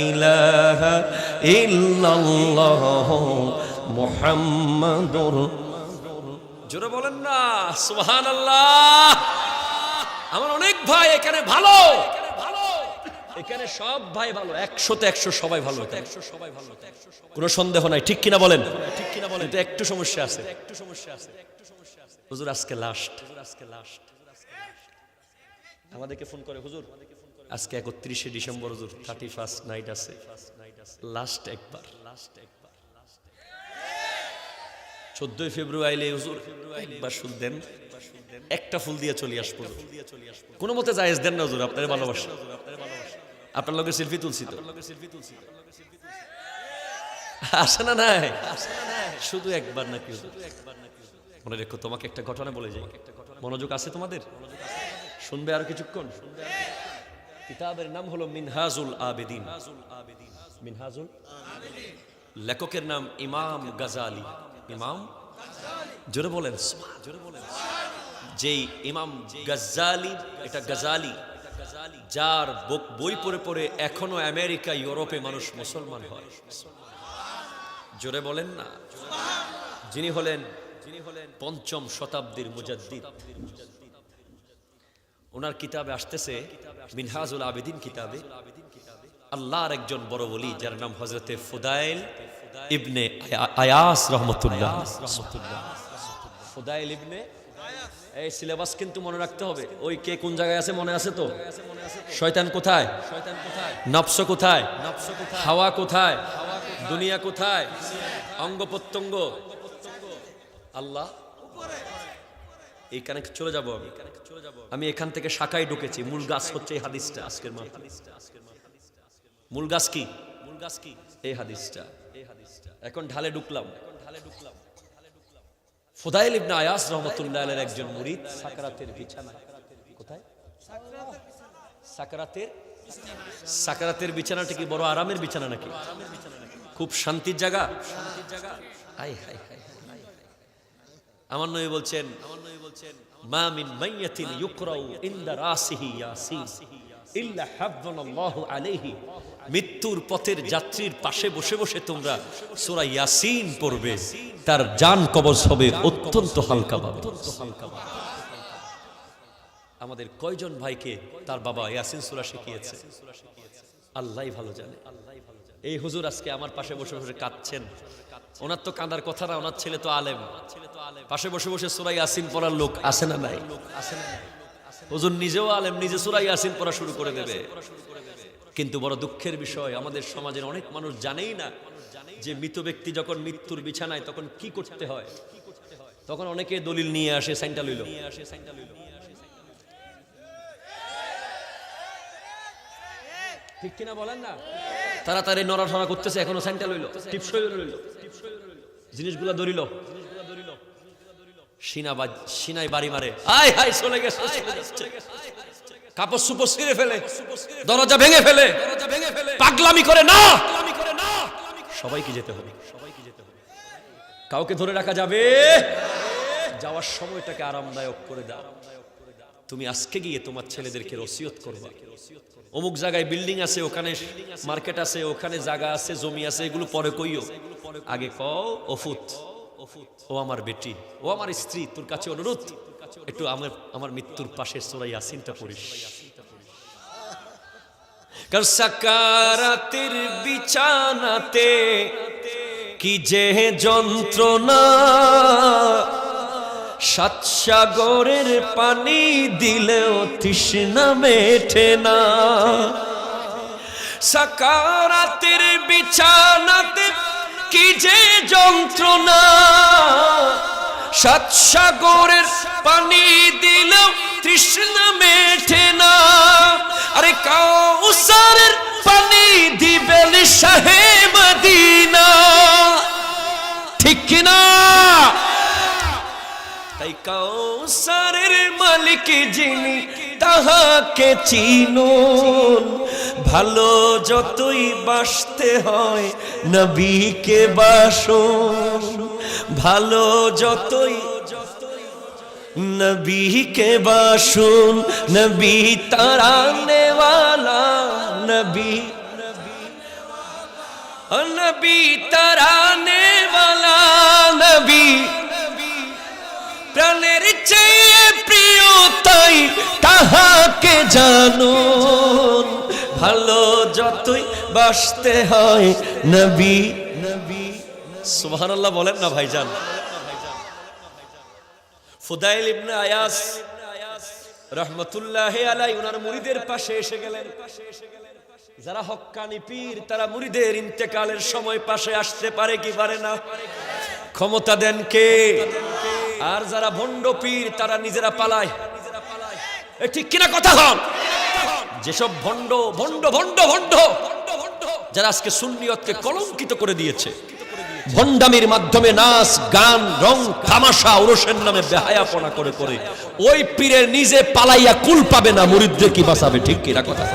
ইলাহা ইল্লাল্লাহ মুহাম্মাদুর, জোরে বলেন না সুবহানাল্লাহ। আমার অনেক ভাই এখানে ভালো, এখানে সব ভাই ভালো, 100তে 100 সবাই ভালো, কোনো সন্দেহ নাই, ঠিক কিনা বলেন? কিন্তু একটু সমস্যা আছে, হুজুর আজকে লাস্ট, আমাদেরকে ফোন করে, হুজুর আজকে 31শে ডিসেম্বর, হুজুর 31st নাইট আছে, লাস্ট একবার, 14ই ফেব্রুয়ারি হুজুর একবার ফুল দেন, একটা ফুল দিয়ে চলে আসবো, কোনো মতে জায়েজ দেন না হুজুর, আপনার ভালোবাসা, আপনার লগে সেলফি তুলছি তো, আসে না? নাই, শুধু একবার নাকি? মনে রেখো, তোমাকে একটা ঘটনা বলে যাই, মনোযোগ আছে তোমাদের? শুনবে আর কিছুক্ষণ? কিতাবের নাম হলো মিনহাজুল আবেদিন। মিনহাজুল, লেখকের নাম ইমাম গাজালি। ইমাম, জোরে বলেন, যেই ইমাম গাজ্জালি, এটা গাজালি, যার বই পড়ে পড়ে এখনো আমেরিকা, ইউরোপে মানুষ মুসলমান হয়। জোরে বলেন না? যিনি হলেন 5ম শতাব্দীর মুজাদ্দিদ। ওনার কিতাবে আসতেছে, মিনহাজুল আবেদিন কিতাবে, আল্লাহর একজন বড় ওলি যার নাম হযরতে ফুদাইল ইবনে আয়াস রাহমাতুল্লাহ। ফুদাইল ইবনে, এই সিলেবাস কিন্তু মনে রাখতে হবে। ওই কে কোন জায়গায় আছে মনে আছে তো? শয়তান কোথায়, নফস কোথায়, হাওয়া কোথায়, দুনিয়া কোথায়, অঙ্গ প্রত্যঙ্গ, আল্লাহ। এইখানে চলে যাব আমি এখান থেকে শাখায় ঢুকেছি। মূল গাছ হচ্ছে এই হাদিসটা। আজকের মূল গাছ কি? এই হাদিসটা। এখন ঢালে ঢুকলাম। ফুদাইল ইবনে আয়াস রাহমাতুল্লাহ আলাইহির একজন মুরিদ সাকরাতের বিছানা। কোথায়? সাকরাতের বিছানাটা কি বড় আরামের বিছানা নাকি? খুব শান্তির জায়গা। আমার নবী বলছেন, মা মিন মাইয়াতিন ইউকরাউ ইনদা রাসিহি ইয়াসিন ইল্লা হাফযানাল্লাহু আলাইহি। মৃত্যুর পথের যাত্রীর পাশে বসে বসে তোমরা সূরা ইয়াসিন পড়বে, তার জান কবজ হবে অত্যন্ত হালকা ভাবে। আমাদের কয়জন ভাইকে তার বাবা ইয়াসিন সূরা শিখিয়েছে আল্লাহই ভালো জানে। এই হুজুর আজকে আমার পাশে বসে বসে কাঁদছেন। ওনার তো কাঁদার কথা না, ওনার ছেলে তো আলেম। পাশে বসে বসে সূরা ইয়াসিন পড়ার লোক আছে না নাই? হুজুর নিজেও আলেম, নিজে সূরা ইয়াসিন পড়া শুরু করে দেবে। কিন্তু বড় দুঃখের বিষয়, আমাদের সমাজের অনেক মানুষ জানেই না যে মৃত ব্যক্তি যখন মৃত্যুর বিছানায় তখন কি করতে হয়। তখন অনেকে দলিল নিয়ে আসে, সাইনটা লইল। ঠিক কিনা বলেন না? তাড়াতাড়ি নড়াচড়া করতেছে, এখনো সাইনটা লইল, টিপসই লইল, জিনিসগুলা ধরিল, সিনাই বাড়ি মারে, আয় হাই চলে গেছে, কাপড় সুপড় ছিঁড়ে ফেলে, দরজা ভেঙে ফেলে, পাগলামি করে না। সবাইকে যেতে হবে, কাউকে ধরে রাখা যাবে? যাওয়ার সময়টাকে আরামদায়ক করে দাও। তুমি আজকে গিয়ে তোমার ছেলেদেরকে ওসিয়ত করবা, অমুক জায়গায় বিল্ডিং আছে, ওখানে মার্কেট আছে, ওখানে জায়গা আছে, জমি আছে, এগুলো পরে কইও। আগে কও, ওফুত, ও আমার বেটি, ও আমার স্ত্রী, তোর কাছে অনুরোধ, একটু আমার মৃত্যুর পাশে সূরা ইয়াসিনটা পড়িস। কারণ সাকারাতের বিছানাতে কি যে যন্ত্রণা, সাত সাগরের পানি দিলেও তৃষ্ণা মেটে না, সাকারাতের বিছানাতে কি যে যন্ত্রণা, সাত সাগরের পানি দিলেও তৃষ্ণা মেটে না, আরে কাউসারের পানি দিবেন শাহে মদিনা, ঠিক কিনা? তাই কাউসারের মালিক যিনি তাহাকে চিনুন, ভালো যতই বাসতে হয় নবীকে বাসুন, ভালো যতই নবীকে বাসুন, নবী তারানে ওয়ালা, নবী নবী তারানে ওয়ালা, নবী প্রাণের চেয়ে প্রিয় তাই তাহাকে জানুন, ভালো যতই বাসতে হয় নবী। সুবহানাল্লাহ বলেন না ভাইজান। ফুদাইল ইবনে আয়াস রাহমাতুল্লাহি আলাইহি ওনার মুরিদের পাশে এসে গেলেন। যারা হক্কানি পীর তারা মুরিদের ইন্তেকালের সময় পাশে আসতে পারে কি পারে না? ক্ষমতা দেন কে? আর যারা ভণ্ড পীর তারা নিজেরা পালায়, ঠিক কিনা কথা হন? যেসব ভণ্ড ভণ্ড ভণ্ড ভণ্ড যারা আজকে সুন্নিয়তকে কলঙ্কিত করে দিয়েছে, ভণ্ডামির মাধ্যমে নাচ গান রং তামাশা ওরসের নামে বেহায়াপনা করে করে ওই পীরের নিজে পালাইয়া কুল পাবে না, মুরিদদের কি বাঁচাবে? ঠিক কিনা কথা?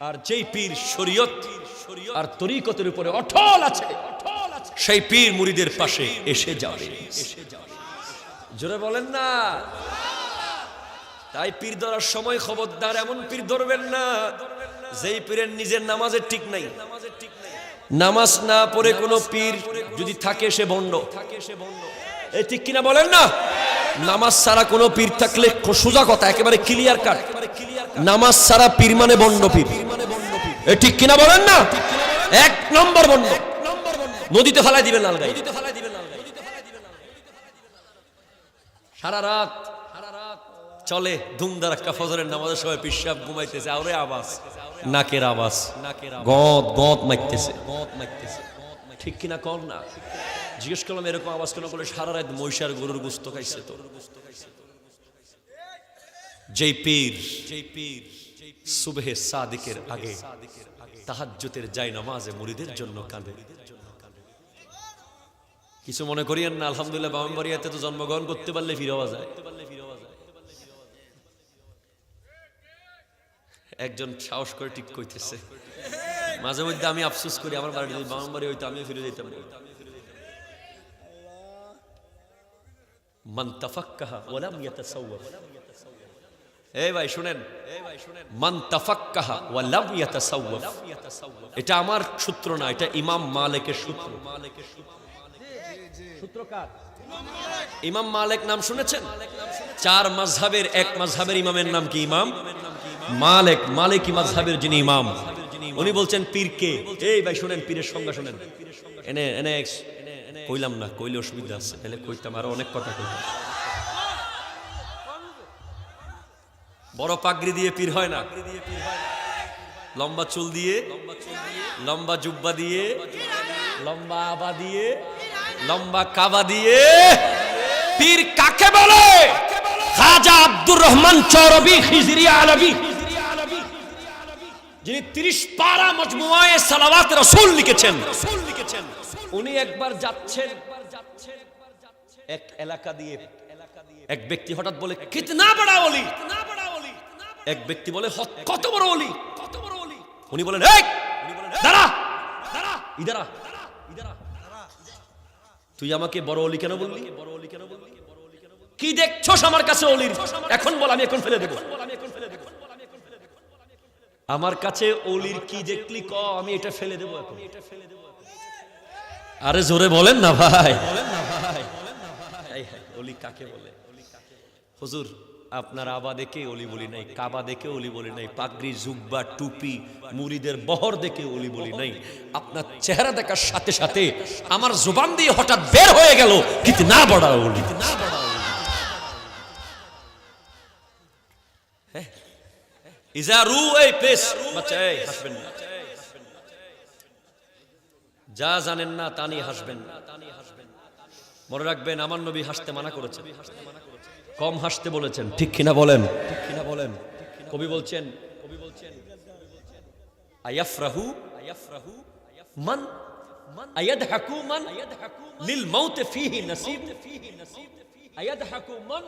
আর যেই পীর শরীয়ত আর তরিকতের উপরে অটল আছে সেই পীর মুরিদের পাশে এসে যাবে। জোরে বলেন না। তাই পীর ধরার সময় খবরদার এমন পীর ধরবেন না যেই পীরের নিজের নামাজের ঠিক নাই, নামাজ না পড়ে কোনো পীর যদি থাকে সে ভণ্ড, এই ঠিক কিনা বলেন না? নামাজ ছাড়া কোনো পীর থাকলে সোজা কথা একেবারে ক্লিয়ার কাট, নামাজ ছাড়া পীর মানে ভণ্ড পীর, এই ঠিক কিনা বলেন না? এক নম্বর ভণ্ড, নদীতে ফেলাই দিবেন আলগাই, সারা রাত চলে ধুমধারাক্কা, ফজরের নামাজের সময় পিশাব ঘুমাইতেছে, আরে আওয়াজ নাকের আওয়াজ, গদ গদ মাইতেছে, ঠিক কিনা কর না? জিজ্ঞেস করলাম এরকম আওয়াজ কেন? বলে সারা রাত মহিষার গরুর গোশত খাইছে। তো যেই পীর সুবহে সাদিকের আগে তাহাজ্জুদের যায় নামাজে মুরিদের জন্য কাঁদে। কিছু মনে করিয়েন না, আলহামদুলিল্লাহ ব্রাহ্মণবাড়িয়াতে তো জন্মগ্রহণ করতে পারলে ফিরে পাওয়া যায়। একজন সাহস করে ঠিক কইতেছে, মাঝে মধ্যে আমি আফসোস করি আমার বাড়ি যদি ব্রাহ্মণবাড়ি হইতো আমিও ফিরে যেতাম। মান তাফাক্কাহা ওয়া লাম ইয়াতাসাওয়াফ, এই ভাই শুনেন, মান তাফাক্কাহা ওয়া লাম ইয়াতাসাওয়াফ, এটা আমার সূত্র না, এটা ইমাম মালিকের সূত্র। সূত্রকার ইমাম মালিক, নাম শুনেছেন? চার মাযহাবের এক মাযহাবের ইমামের নাম কি? ইমাম মালিক। মালিকি মাযহাবের যিনি ইমাম, উনি বলছেন পীরকে, এই ভাই শুনেন, পীরের সংজ্ঞা শুনেন। এনে এনে কইলাম না, কইলে অসুবিধা আছে, তাহলে কইতাম আরো অনেক কথা কইতাম। বড় পাগড়ি দিয়ে পীর হয় না, লম্বা চুল দিয়ে, লম্বা জুব্বা দিয়ে, লম্বা আবা দিয়ে, লম্বা কাবা দিয়ে পীর কাকে বলে? খাজা আব্দুর রহমান চৌরবি খিজরি আলবী, যিনি 30 পারা মজমুআয়ে সালাওয়াত রাসূল লিখেছেন, উনি একবার যাচ্ছেন এক এলাকা দিয়ে, এক ব্যক্তি হঠাৎ বলে কিতনা বড়া ওলি, এক ব্যক্তি বলে কত বড় ওলি, উনি বলেন এই দাঁড়া দাঁড়া, ইদারা তুই আমাকে বড় ওলি কেন বললি? কি দেখছস আমার কাছে ওলির? এখন বল, আমি এখন ফেলে দেব। আমার কাছে ওলির কি দেখলি ক, আমি এটা ফেলে দেব এখন। আরে জোরে বলেন না ভাই, ওলি কাকে বলে? হুজুর আপনার আবা দেখে অলি বলি নাই, কাবা দেখে অলি বলি নাই, পাগড়ি জুব্বা টুপি মুরিদের বহর দেখে অলি বলি নাই। আপনার চেহারা দেখার সাথে সাথে আমার জবান দিয়ে হঠাৎ বের হয়ে গেল কিন্তু না বড়া অলি। ইজারু এই প্লেস বাচ্চা এই হাসবেন না, যা জানেন না তা নিয়ে হাসবেন না। মনে রাখবেন আমার নবী হাসতে মানা করেছেন, কম হাসতে বলেছেন, ঠিক কিনা বলেন? কবি বলছেন আয়াফরাহু মান আয়াদহাকু মান লিল মাউত ফীহি নসীব, আয়াদহাকু মান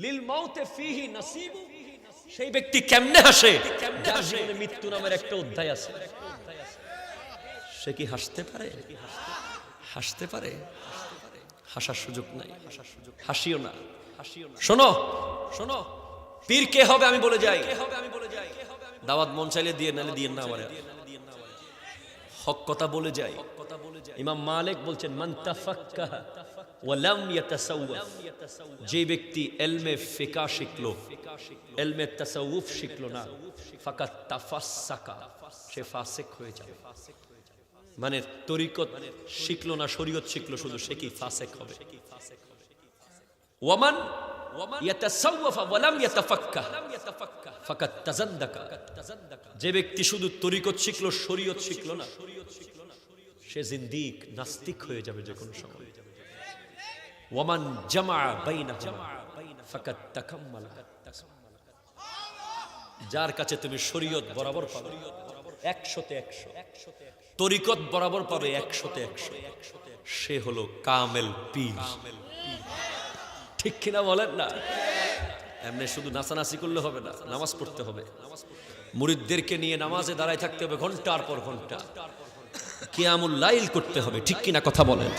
লিল মাউত ফীহি নসীব। সেই ব্যক্তি কেমনে হাসে যার জীবনে মৃত্যু নামের একটা অধ্যায় আছে। সে কি হাসতে পারে? হাসতে পারে? হাসার সুযোগ নাই, হাসিও না। শোনো শোনো, পীর কে হবে আমি বলে যাই, দাওয়াত মন চাইলে দিয়ে নালে দিয়ে না, আমার হক কথা বলে যাই। ইমাম মালিক বলছেন মান তাফাক্কাহা ওয়া লাম ইয়াতাসাওয়াফ, যে ব্যক্তি ইলমে ফিকহ শিখলো, ইলমে তাসাউফ শিখলো না, ফাকাত তাফাসসাকা, সে ফাসিক হয়ে যাবে। মানে তরিকত শিখলো না, শরীয়ত শিখলো শুধু, সে কি ফাসিক হবে। ওয়ামান ইয়াতাসাওয়াফ ওয়া লাম ইয়াতাফাক্কাহ ফাকাত তাজান্দাকা, যে ব্যক্তি শুধু তরিকত শিখলো শরীয়ত শিখলো না, সে জিন্দিক নাস্তিক হয়ে যাবে যে কোনো সময়। ওয়ামান জামা বাইনাহুমা ফাকাত তাকাম্মালা, যার কাছে তুমি শরীয়ত বরাবর পাবে 100তে 100, তরিকত বরাবর পাবে 100তে 100, সে হলো কামেল পীর। ঠিক কিনা বলেন না? এমনি শুধু নাচানাচি করলে হবে না, নামাজ পড়তে হবে, মুরিদদেরকে নিয়ে নামাজে দাঁড়ায় থাকতে হবে ঘন্টার পর ঘন্টা, কিয়ামুল লাইল করতে হবে। ঠিক কিনা কথা বলেন?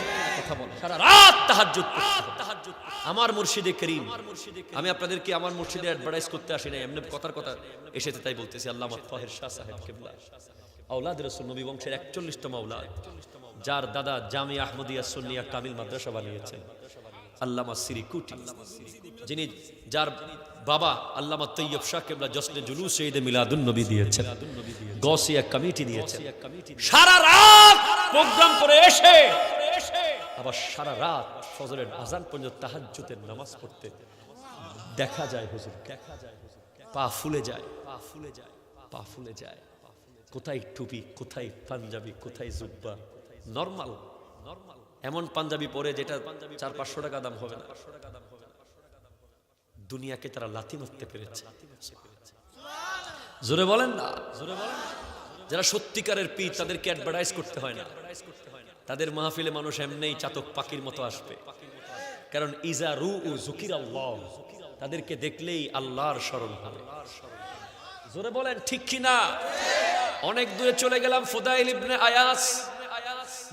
সারা রাত তাহাজ্জুদ করতে হবে। আমার মুর্শিদে করিম, আমি আপনাদেরকে আমার মুর্শিদে অ্যাডভার্টাইজ করতে আসি না, এমনি কথার কথা এসেছে তাই বলতেছি। আল্লামা তাহের শাহ সাহেব কিবলা, আওলাদ রাসূল, নবী বংশের 41তম আওলাদ, যার দাদা জামিয়া আহমদিয়া সুন্নিয়া কামিল মাদ্রাসা বানিয়েছেন, আল্লামা সিরিকুটি, যিনি যার বাবা আল্লামা তৈয়ব শাহ কিবলা জশ্নে জুলুস ঈদে মিলাদুন নবী দিয়েছেন, গৌসিয়া কমিটি দিয়েছেন। সারা রাত প্রোগ্রাম করে এসে আবার সারা রাত ফজরের আজান পর্যন্ত তাহাজ্জুদের নামাজ পড়তে দেখা যায় হুজুর, পা ফুলে যায়, পা ফুলে যায়। কোথায় টুপি, কোথায় পাঞ্জাবি, কোথায় জুব্বা, নরমাল এমন পাঞ্জাবি পরে যেটা 400-500 টাকা দাম হবে না। দুনিয়াকে তারা লাথি মারতে পেরেছে। জোরে বলেন না? যারা সত্যিকারের পীর তাদেরকে অ্যাডভার্টাইজ করতে হয় না, তাদের মাহফিলে মানুষ এমনিই চাতক পাখির মতো আসবে, কারণ ইজা রু ও যুকির আল্লাহ, তাদেরকে দেখলেই আল্লাহর স্মরণ হবে। জোরে বলেন ঠিক কিনা? অনেক দূরে চলে গেলাম, ফুদাইল ইবনে আয়াস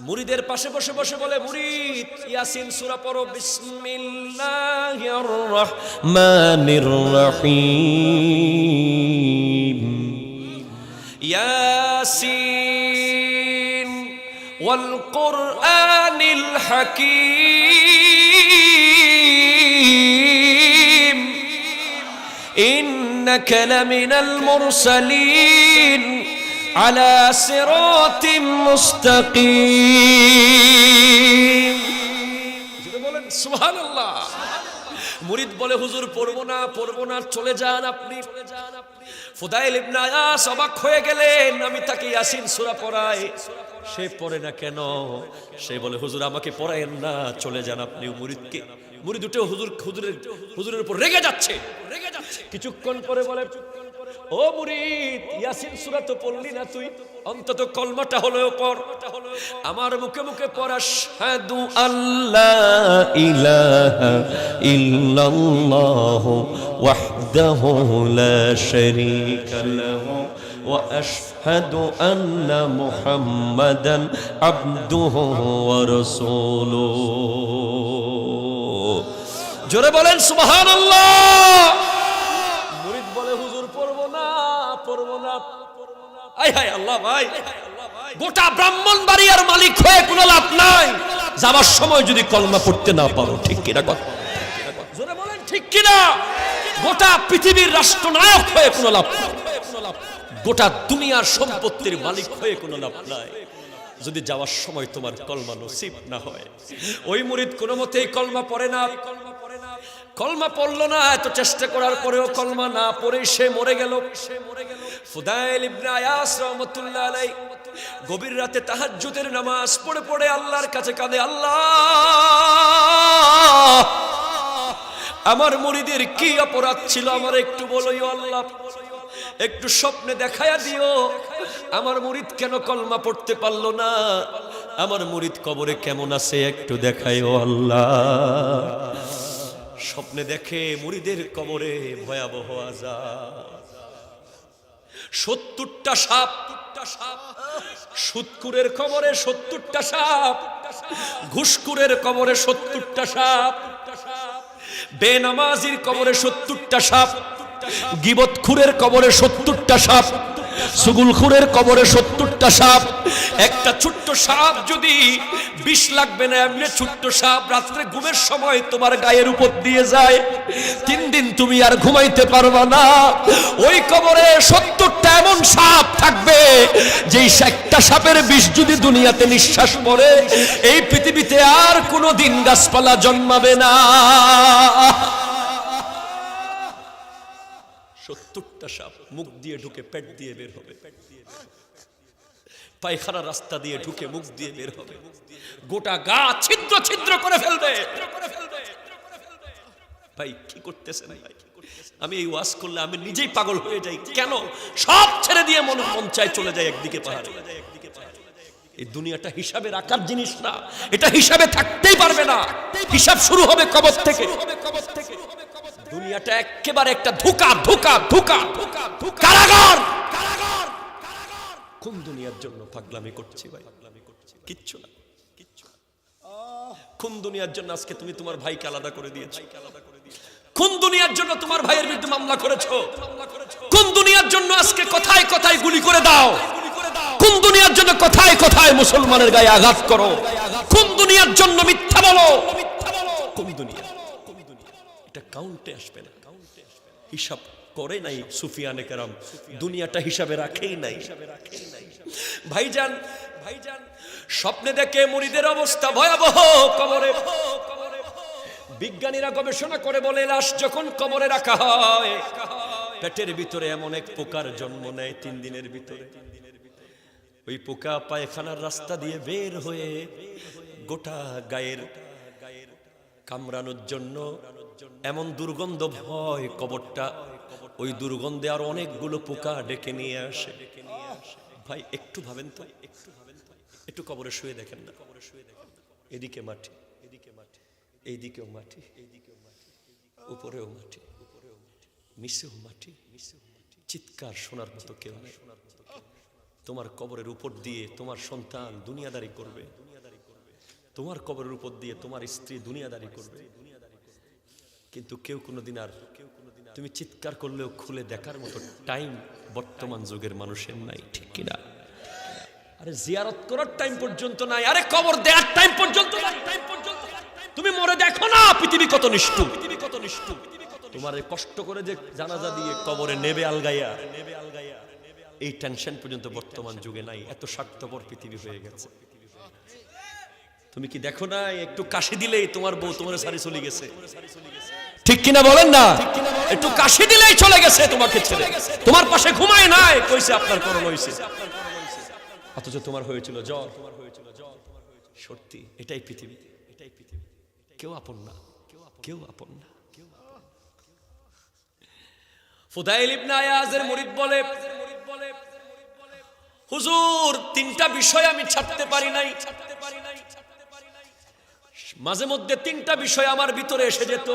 মুরিদের পাশে বসে বসে বলে, মুরিদ ইয়াসিন সূরা পড়ো, বিসমিল্লাহির রাহমানির রহিম, ইয়াসিন ওয়াল কুরআনিল হাকীম, ইন্নাকা লামিনাল মুরসালিন আলা সিরাতিম মুস্তাকিম। বলেন সুবহানাল্লাহ। মুরিদ বলে, হুজুর পড়বো না, চলে যান আপনি। ফুদাইল ইবনে আয়াস অবাক হয়ে গেলেন, আমি তাকে ইয়াসিন সূরা পড়াই, সে পড়ে না কেন? সে বলে, হুজুর আমাকে পড়ায়েন না, চলে যান আপনি। মুরিদ উঠে হুজুরের উপর রেগে যাচ্ছে। কিছুক্ষণ পরে বলে, ও মুরিদ, ইয়াসিন সূরা তো পড়লি না তুই, অন্তত কলমাটা হলেও পড়। আমার মুখে মুখে পড়, আশহাদু আল্লা ইলাহা ইল্লাল্লাহু ওয়াহদাহু লা শারীকা লাহু ওয়া আশহাদু আন্না মুহাম্মাদান আবদুহু ওয়া রাসূলুহু। জোরে বলেন সুবহানাল্লাহ। মুরিদ বলে, হুজুর পড়বো না। আয় হায় আল্লাহ, ভাই গোটা ব্রাহ্মণবাড়িয়ার মালিক হয়ে কোনো লাভ নাই, যাবার সময় যদি কলমা পড়তে না পারো। ঠিক কিনা কথা? জোরে বলেন। ঠিক কিনা? গোটা পৃথিবীর রাষ্ট্রনায়ক হয়ে কোনো লাভ নাই, গোটা দুনিয়ার সম্পত্তির মালিক হয়ে কোনো লাভ নাই, যদি যাওয়ার সময় তোমার কলমা নসিব না হয়। ওই মুরিদ কোনো মতেই কলমা পড়ে না, কলমা পড়লো না, এত চেষ্টা করার পরেও কলমা না পড়ে সে মরে গেল। ফুদাইল ইবনে আয়াস রাহমাতুল্লাহ আলাইহি গভীর রাতে তাহাজ্জুদের নামাজ পড়ে পড়ে আল্লাহর কাছে কাঁদে, আল্লাহ আমার মুরিদের কি অপরাধ ছিল আমার একটু বলো আল্লাহ, একটু স্বপ্নে দেখায়া দিও, আমার মুরিদ কেন কলমা পড়তে পারলো না, আমার মুরিদ কবরে কেমন আছে একটু দেখায়ও আল্লাহ। স্বপ্নে দেখে মুরিদের কবরে ভয়াবহ আযাব, ৭০টা সাপ, সুদকুরের কবরে ৭০টা সাপ, ঘুষকুরের কবরে ৭০টা সাপ, বেনামাজির কবরে ৭০টা সাপ, গীবতখুরের কবরে ৭০টা সাপ, সুগুলখুরের কবরে ৭০টা সাপ। একটা ছোট্ট সাপ যদি বিষ লাগবে না এমনি ছোট্ট সাপ রাত্রে ঘুমের সময় তোমার গায়ের উপর দিয়ে যায়, ৩ দিন তুমি আর ঘুমাইতে পারবা না। ওই কবরে ৭০টা এমন সাপ থাকবে যেই একটা সাপের বিষ যদি দুনিয়াতে নিঃশ্বাস পড়ে এই পৃথিবীতে আর কোনো দিন গাছপালা জন্মাবে না। ৭০টা সাপ মুখ দিয়ে ঢুকে পেট দিয়ে বের হবে, পায়খানা রাস্তা দিয়ে ঢুকে মুখ দিয়ে বের হবে, গোটা গা ছিদ্র ছিদ্র করে ফেলবে। ভাই কি করতেছেন ভাই? আমি এই ওয়াজ করলে আমি নিজেই পাগল হয়ে যাই, কেন সব ছেড়ে দিয়ে মন চায় চলে যায় একদিকে পাহাড়ে। এই দুনিয়াটা হিসাবে রাখার জিনিস না, এটা হিসাবে থাকতেই পারবে না, হিসাব শুরু হবে কবর থেকে। দুনিয়াটা একেবারে একটা ধোঁকা ধোঁকা ধোঁকা কারাগার। কোন দুনিয়ার জন্য পাগলামি করছি ভাই? কিচ্ছু না, কিচ্ছু না। কোন দুনিয়ার জন্য আজকে তুমি তোমার ভাইকে আলাদা করে দিয়েছো? কোন দুনিয়ার জন্য তোমার ভাইয়ের বিরুদ্ধে মামলা করেছো? কোন দুনিয়ার জন্য আজকে কথায় কথায় গুলি করে দাও? কোন দুনিয়ার জন্য কথায় কথায় মুসলমানের গায়ে আঘাত করো? কোন দুনিয়ার জন্য মিথ্যা বলো? কোন দুনিয়া? এটা কাউন্টে আসবে না, হিসাব করে নাই সুফিয়ানে কেরাম, দুনিয়াটা হিসাবে রাখেই নাই। ভাইজান স্বপ্নে দেখে মুরিদের অবস্থা ভয়াবহ কবরে। বিজ্ঞানীরা গবেষণা করে বলে লাশ যখন কবরে রাখা হয় পেটের ভিতরে এমন এক পোকার জন্ম নেয় ৩ দিনের ভিতরে। ওই পোকা পায়খানার রাস্তা দিয়ে বের হয়ে গোটা গায়ের কামড়ানোর জন্য এমন দুর্গন্ধ ভয় কবরটা, ওই দুর্গন্ধে আর অনেকগুলো পোকা ডেকে নিয়ে আসে। ভাই একটু ভাবেন তো, একটু কবরে শুয়ে দেখেন না, এদিকে মাটি, এইদিকেও মাটি, উপরেও মাটি, নিচেও মাটি, চিৎকার শোনার মতো কেউ নেই। তোমার কবরের উপর দিয়ে তোমার সন্তান দুনিয়াদারি করবে, তোমার কবরের উপর দিয়ে তোমার স্ত্রী দুনিয়াদারি করবে, কিন্তু কেউ কোনোদিন আর তুমি চিৎকার করলেও খুলে দেখার মতো টাইম বর্তমান যুগের মানুষের নাই, ঠিক কিনা? আরে জিয়ারত করার টাইম পর্যন্ত নাই, আরে কবর দেওয়ার টাইম পর্যন্ত নাই। তুমি মরে দেখো না পৃথিবী কত নিষ্ঠুর, তোমার কষ্ট করে যে জানাজা দিয়ে কবরে নেবে আলগাইয়া, এই টেনশন পর্যন্ত বর্তমান যুগে নাই। এত স্বার্থপর পৃথিবী হয়ে গেছে। তুমি কি দেখো না একটু কাশি দিলেই তোমার বউ তোমার সারি চলে গেছে, ঠিক কিনা বলেন না? একটু কাশি দিলেই চলে গেছে তোমাকে ছেড়ে, তোমার পাশে ঘুমায় নাই, কইছে আপনার করোনা হইছে, অথচ তোমার হয়েছিল জ্বর। সত্যি এটাই পৃথিবী, কেউ আপন না, কেউ আপন না। ফুদাইল ইবনে আয়াজের মুরিদ বলে, হুজুর 3টা বিষয় আমি ছাড়তে পারি নাই, মাঝে মধ্যে 3টা বিষয় আমার ভিতরে এসে যেত,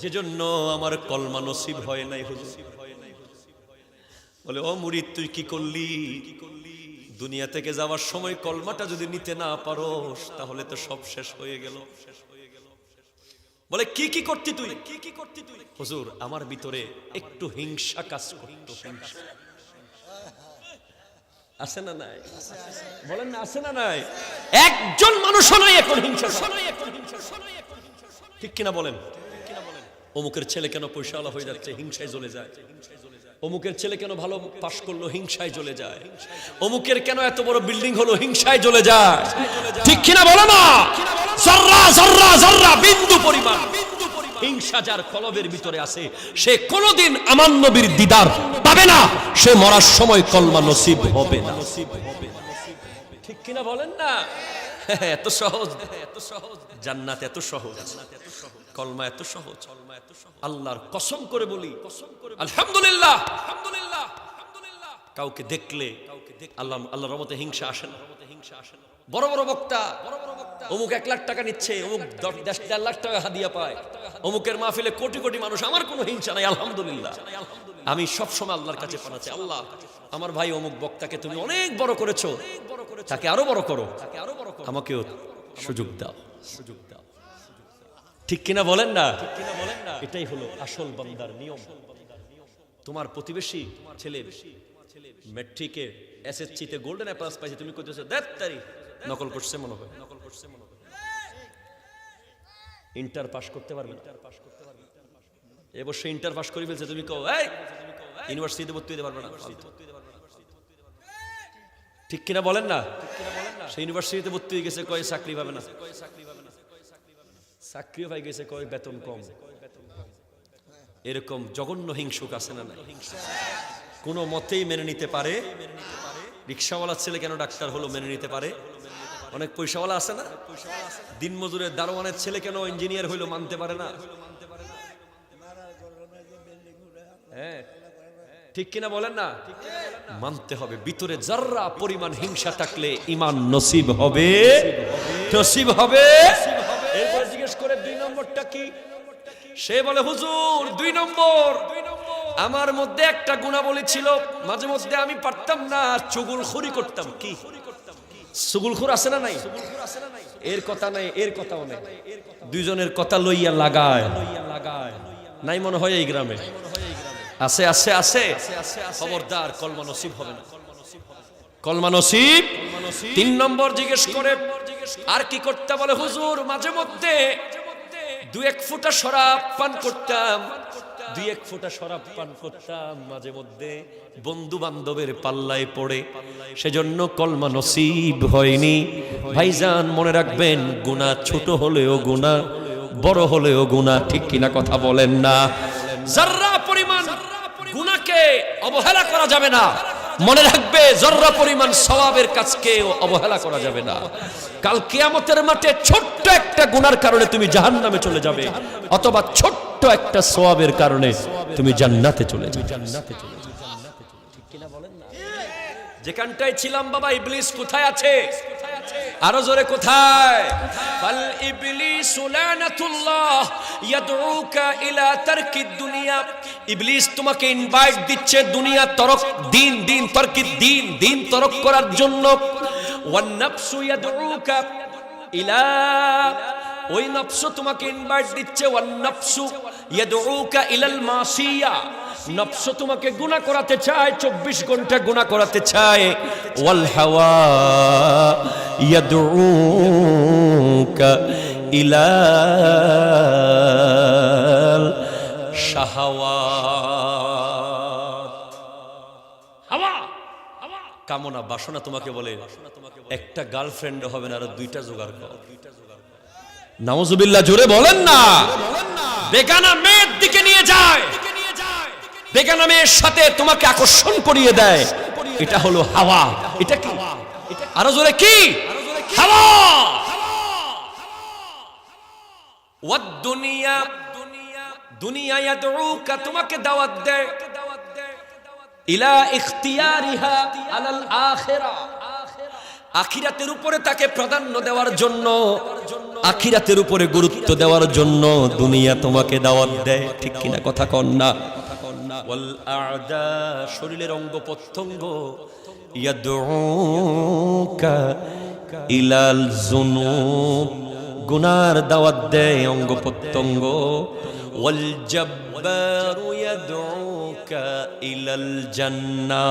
যেজন্য আমার কলমা নসিব হয় নাই হুজুর। বলে ও মুরিদ তুই কি করলি? দুনিয়া থেকে যাওয়ার সময় কলমাটা যদি নিতে না পারোস তাহলে তো সব শেষ হয়ে গেল। বলে কি কি করতি তুই? হুজুর আমার ভিতরে একটু হিংসা কাজ করতো। আছে না নাই? বলেন না আছে না নাই? একজন মানুষও নাই এখন হিংসা, ঠিক কিনা বলেন? অমুকের ছেলে কেন পয়সাওয়ালা হয়ে যাচ্ছে, হিংসায় জ্বলে যায়। অমুকের ছেলে কেন ভালো পাশ করলো, হিংসায় জ্বলে যায়। অমুকের কেন এত বড় বিল্ডিং হলো, হিংসায় জ্বলে যায়। ঠিক কিনা বলো না? জর্রা জর্রা জর্রা বিন্দু পরিমাণ হিংসা যার কলবের ভিতরে আছে, সে কোনোদিন আমার নবীর দিদার পাবে না, সে মরার সময় কলমা নসিব হবে না। ঠিক কিনা বলেন না? এত সহজ, এত সহজ জান্নাত, এত সহজ কলমা, এত সহজ। আল্লাহর কসম করে বলি, আলহামদুলিল্লাহ, আলহামদুলিল্লাহ, কাউকে দেখলে আল্লাহর রহমতে হিংসা আসে না। বড় বড় বক্তা, অমুক 1 লাখ টাকা নিচ্ছে, অমুক 1.5 লাখ টাকা হাদিয়া পায়, অমুকের মাহফিলে কোটি কোটি মানুষ, আমার কোনো হিংসা নাই, আলহামদুলিল্লাহ। আমি সব সময় আল্লাহর কাছে পানাচ্ছি, আল্লাহ আমার ভাই অমুক বক্তাকে তুমি অনেক বড় করেছো, তাকে আরো বড় করো, আমাকেও সুযোগ দাও, সুযোগ দাও। ঠিক কিনা বলেন না? এটাই হলো আসল বান্দার নিয়ম। তোমার প্রতিবেশী ছেলে ম্যাট্রিকে এসএসসিতে গোল্ডেন এ প্লাস পাইছে, তুমি কইতেছো দেড়তারি নকল করছে মনে হয়, ইন্টার পাস করতে পারবে না। এবার সে ইন্টার পাস করে ফেলছে, তুমি কও এই ইউনিভার্সিটিতে ভর্তি হতে পারবে না। ঠিক কিনা বলেন না? সে ইউনিভার্সিটিতে ভর্তি হয়ে গেছে, কয় চাকরি পাবে না, চাকরিও পাই গেছে, কয় বেতন কম। এরকম জঘন্য হিংসুক আছে না? কোনো মতেই মেনে নিতে পারে। রিক্সাওয়ালার ছেলে কেন ডাক্তার হলো, মেনে নিতে পারে। অনেক পয়সাওয়ালা আছে না, দিনমজুরের দারোয়ানের ছেলে কেন ইঞ্জিনিয়ার হইলো, মানতে পারে না। হ্যাঁ, ঠিক কিনা বলেন না? মানতে হবে। ভিতরে যারা পরিমাণ হিংসা থাকলে ইমান নসিব হবে, নসিব হবে। এরপর জিজ্ঞেস করে 2 নম্বরটা কি? সে বলে হুজুর 2 নম্বর আমার মধ্যে একটা গুণাবলী ছিল, মাঝে মধ্যে আমি পারতাম না, চুগলখুরি করতাম। কি চুগলখুর আছে না নাই? এর কথা নাই, এর কথাও নাই, দুইজনের কথা লইয়া লাগায় নাই মনে হয় এই গ্রামে। আছে আছে আছে, খবরদার, কলমা নসিব হবে না, কলমা নসিব। 3 নম্বর জিজ্ঞেস করে আর কি করতে? বলে হুজুর মাঝে মধ্যে 2-1 ফোঁটা শরাব পান করতাম, 2-1 ফোঁটা শরাব পান করতাম মাঝে মধ্যে, বন্ধু বান্ধবের পাল্লায় পড়ে, সেজন্য কলমা নসিব হয়নি। ভাইজান মনে রাখবেন, গুনাহ ছোট হলেও গুনাহ, বড় হলেও গুনাহ। ঠিক কিনা কথা বলেন না? যারা পরিমাণ গুনাহকে অবহেলা করা যাবে না। মনে রাখবে, জর্রা পরিমাণ সওয়াবের কাজকে অবহেলা করা যাবে না। কাল কিয়ামতের মাঠে ছোট্ট একটা গুনার কারণে তুমি জাহান্নামে চলে যাবে, অথবা ছোট্ট একটা সওয়াবের কারণে তুমি জান্নাতে চলে যাবে। ঠিক কিনা বলেন না? যেখানটায় ছিলাম বাবা, ইবলিস কোথায় আছে? আরো জোরে কোথায়? ফাল ইবলিসু লানাতুল্লাহ ইয়াদউকা ইলা তারকিদ দুনিয়া। ইবলিস তোমাকে ইনভাইট দিচ্ছে দুনিয়া তরক, দিন দিন তরকিদ, দিন দিন তরক করার জন্য। ওয়ান নাফসু ইয়াদউকা ইলা, ওই নফস তোমাকে ইনভাইট দিচ্ছে, ওয়ান নাফসু ইয়াদউকা ইলাল মাসিয়া, নফস তোমাকে গুনাহ করাতে চায়, 24 ঘন্টা গুনাহ করাতে চায়। ওয়াল হাওয়া ইয়াদউকা ইলাল শাহাওয়াত। হাওয়া, কামনা, বাসনা তোমাকে বলে একটা গার্লফ্রেন্ড হবে না, আর 2টা জোগাড় করো। নাউজুবিল্লাহ, জোরে বলেন না? বেগানা মেয়ের দিকে নিয়ে যায়, বেগানা মেয়ের সাথে তোমাকে আকর্ষণ করিয়ে দেয়, এটা হলো হাওয়া। এটা কি? আরো জোরে কি? হাওয়া। ওয়াদ দুনিয়া, দুনিয়া ইয়াদউকা, তোমাকে দাওয়াত দেয় ইলা ইখতিয়ারিহা আলাল আখিরা, আখিরাতের উপরে তাকে প্রাধান্য দেওয়ার জন্য, আখিরাতের উপরে গুরুত্ব দেওয়ার জন্য দুনিয়া তোমাকে দাওয়াত দেয়। ঠিক কিনা কথা কন না? ওয়াল আ'দা, শরীরের অঙ্গ প্রত্যঙ্গ, ইয়াদউকা ইলাল যুনুব, গুনার দাওয়াত দেয় অঙ্গ প্রত্যঙ্গ। ওয়াল জাব্বারু ইয়াদউকা ইলাল জান্নাহ,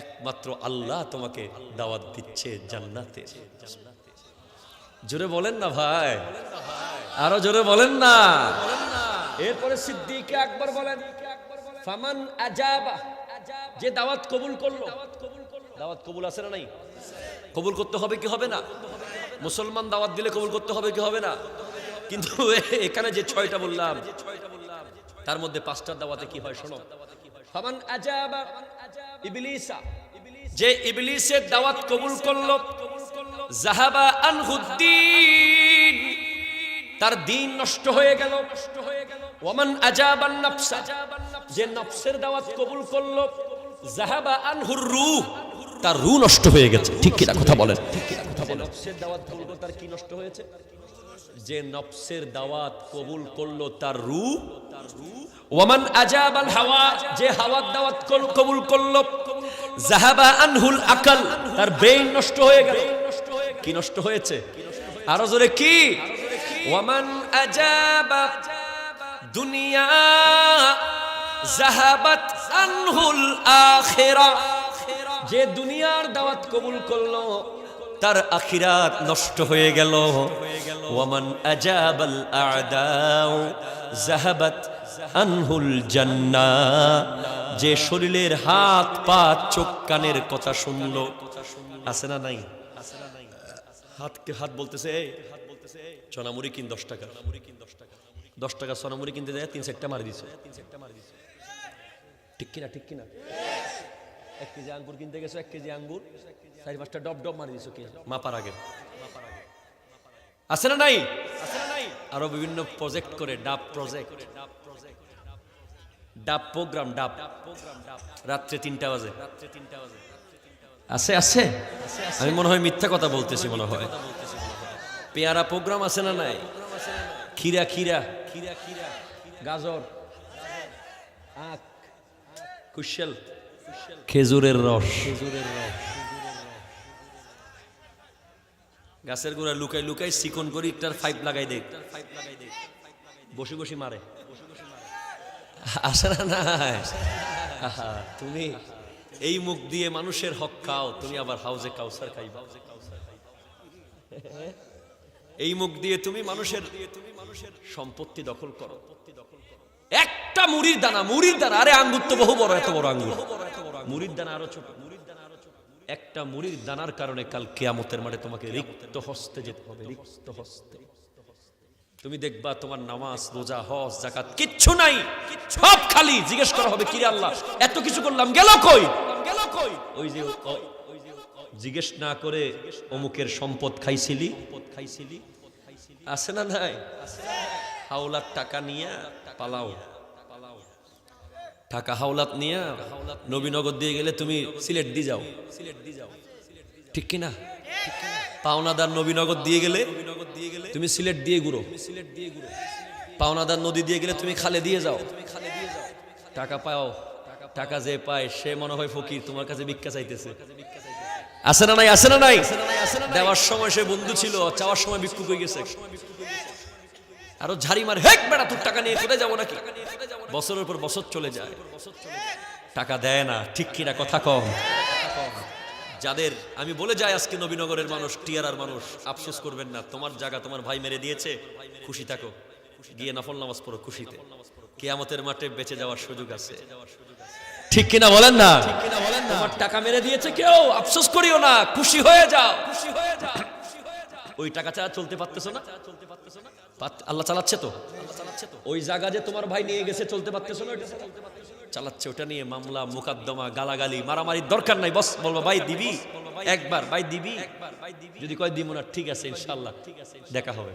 একমাত্র আল্লাহ তোমাকে দাওয়াত দিচ্ছে জান্নাতে। জোরে বলেন না ভাই, আরো জোরে বলেন না। এরপরে সিদ্দিক আকবর বলেন, ফামান আজাবা, যে দাওয়াত কবুল করলো। দাওয়াত কবুল আছে না নাই? কবুল করতে হবে কি হবে না? মুসলমান দাওয়াত দিলে কবুল করতে হবে কি হবে না? কিন্তু এখানে যে 6টা বললাম তার মধ্যে 5টার দাওয়াতে কি হয় শোনো। ফামান আজাবা ইবলিসা, যে ইবলিসের দাওয়াত কবুল করলো, যাহাবা আনহুদ্দিন, তার দ্বীন নষ্ট হয়ে গেল। ওয়ামান আজাবান নাফসা, যে নফসের দাওয়াত কবুল করলো, যাহাবা আনহুর রূহ, তার রূহ নষ্ট হয়ে গেছে। ঠিক কি না কথা বলেন? ঠিক কি না কথা বলেন? নফসের দাওয়াত কবুল করলো, তার কি নষ্ট হয়েছে? যে নফসের দাওয়াত কবুল করলো তার রূহ। ওয়ামান আজাবাল হাওয়া, যে হাওয়ার দাওয়াত কবুল করলো, যাহাবা আনহুল আকল, তার ব্রেইন নষ্ট হয়ে গেল। কি নষ্ট হয়েছে? আরো জোরে কি? ওয়ামান আজাবা দুনিয়া যাহাবাত আনহুল আখিরা, যে দুনিয়ার দাওয়াত কবুল করলো তার আখিরাত নষ্ট হয়ে গেল। ওয়ামান আজাবাল আ'দাউ যাহাবাত আনহুল জান্নাহ, যে শরীরের হাত পা চোখ কানের কথা শুনলো। আছে না নাই? হাতকে হাত বলতেছে, সোনামুড়ি কিন 10 টাকা, 10 টাকা সোনামুড়ি কিনতে যায় 3-4টা মারি দিছে। ঠিক কিনা? ঠিক কিনা? 1 কেজি আঙ্গুর কিনতে গেছো, 1 কেজি আঙ্গুর 4-5টা ডব ডব মারি দিছো কি মাপার আগে। আছে না নাই? আরো বিভিন্ন প্রজেক্ট করে, ডাব প্রজেক্ট, ডাব প্রোগ্রাম, ডাব রাত্রে 3টা বাজে। আছে আছে, আমি মনে হয় মিথ্যা কথা বলতেছি মনে হয়। পেয়ারা প্রোগ্রাম আছে না নাই? খিরা খিরা গাজর, আখ, কুশল, খেজুরের রস, গাছের গোড়া লুকাই লুকাই চিকন করি একটা 5 লাগাই দেয়, বসে বসে মারে। আসে না নাই? তুমি এই মুখ দিয়ে মানুষের হক খাও, তুমি আবার হাউজে কাউসার খাইবা। এই মুখ দিয়ে তুমি মানুষের সম্পত্তি দখল করো। একটা মুড়ির দানা, আরে আঙ্গুর তো বহু বড়, এত বড় আঙ্গুর, মুড়ির দানা আরো ছোট। একটা মুড়ির দানার কারণে কাল কিয়ামতের মাঠে তোমাকে রিক্ত হস্তে যেতে হবে, রিক্ত হস্তে। তুমি দেখবা তোমার নামাজ, রোজা, হজ, যাকাত কিচ্ছু নাই, সব খালি। জিজ্ঞেস করা হবে, কিরে আল্লাহ এত কিছু করলাম, গেল কই? ওই যে জিজ্ঞেস না করে অমুকের সম্পদ খাইছিলি। আছে না নাই? হাওলাত টাকা নিয়ে পালাও, টাকা হাওলাত নিয়ে নবীনগর দিয়ে গেলে তুমি সিলেট দিয়ে যাও। ঠিক কিনা? পাওনাদার নবীনগর দিয়ে গেলে তুমি সিলেট দিয়ে ঘুরো, পাওনাদার নদী দিয়ে গেলে তুমি খালে দিয়ে যাও। টাকা পাও, টাকা যে পায় সে মনে হয় ফকির, তোমার কাছে ভিক্ষা চাইতেছে। আছে না নাই? আছে না নাই? দেওয়ার সময় সে বন্ধু ছিল, চাওয়ার সময় ভিক্ষুক হয়ে গেছে। আরো ঝাড়ি মার, হেক বেটা তোর টাকা নিয়ে কোথায় যাবো নাকি? বছরের পর বছর চলে যায়, টাকা দেয় না। ঠিক কিনা কথা কম? যাদের আমি বলে যাই আজকে নবীনগরের মানুষ, টিয়ারার মানুষ, আফসোস করবেন না। তোমার জায়গা তোমার ভাই মেরে দিয়েছে, খুশি থাকো, গিয়ে নফল নামাজ পড়ো খুশিতে। কিয়ামতের মাঠে বেঁচে যাওয়ার সুযোগ আছে। ঠিক কিনা বলেন না? তোমার টাকা মেরে দিয়েছে কেউ, আফসোস করিও না, খুশি হয়ে যাও। ওই টাকা ছাড়া চলতে পারতেছো না, আল্লাহ চালাচ্ছে তো। ওই জায়গা যে তোমার ভাই নিয়ে গেছে চলতে পারতেছো না, চালাচ্ছে। ওটা নিয়ে মামলা মোকদ্দমা গালাগালি মারামারির দরকার নাই। বস বলবো ভাই দিবি একবার, ভাই দিবি, যদি কয় দিব না, ঠিক আছে ইনশাআল্লাহ দেখা হবে,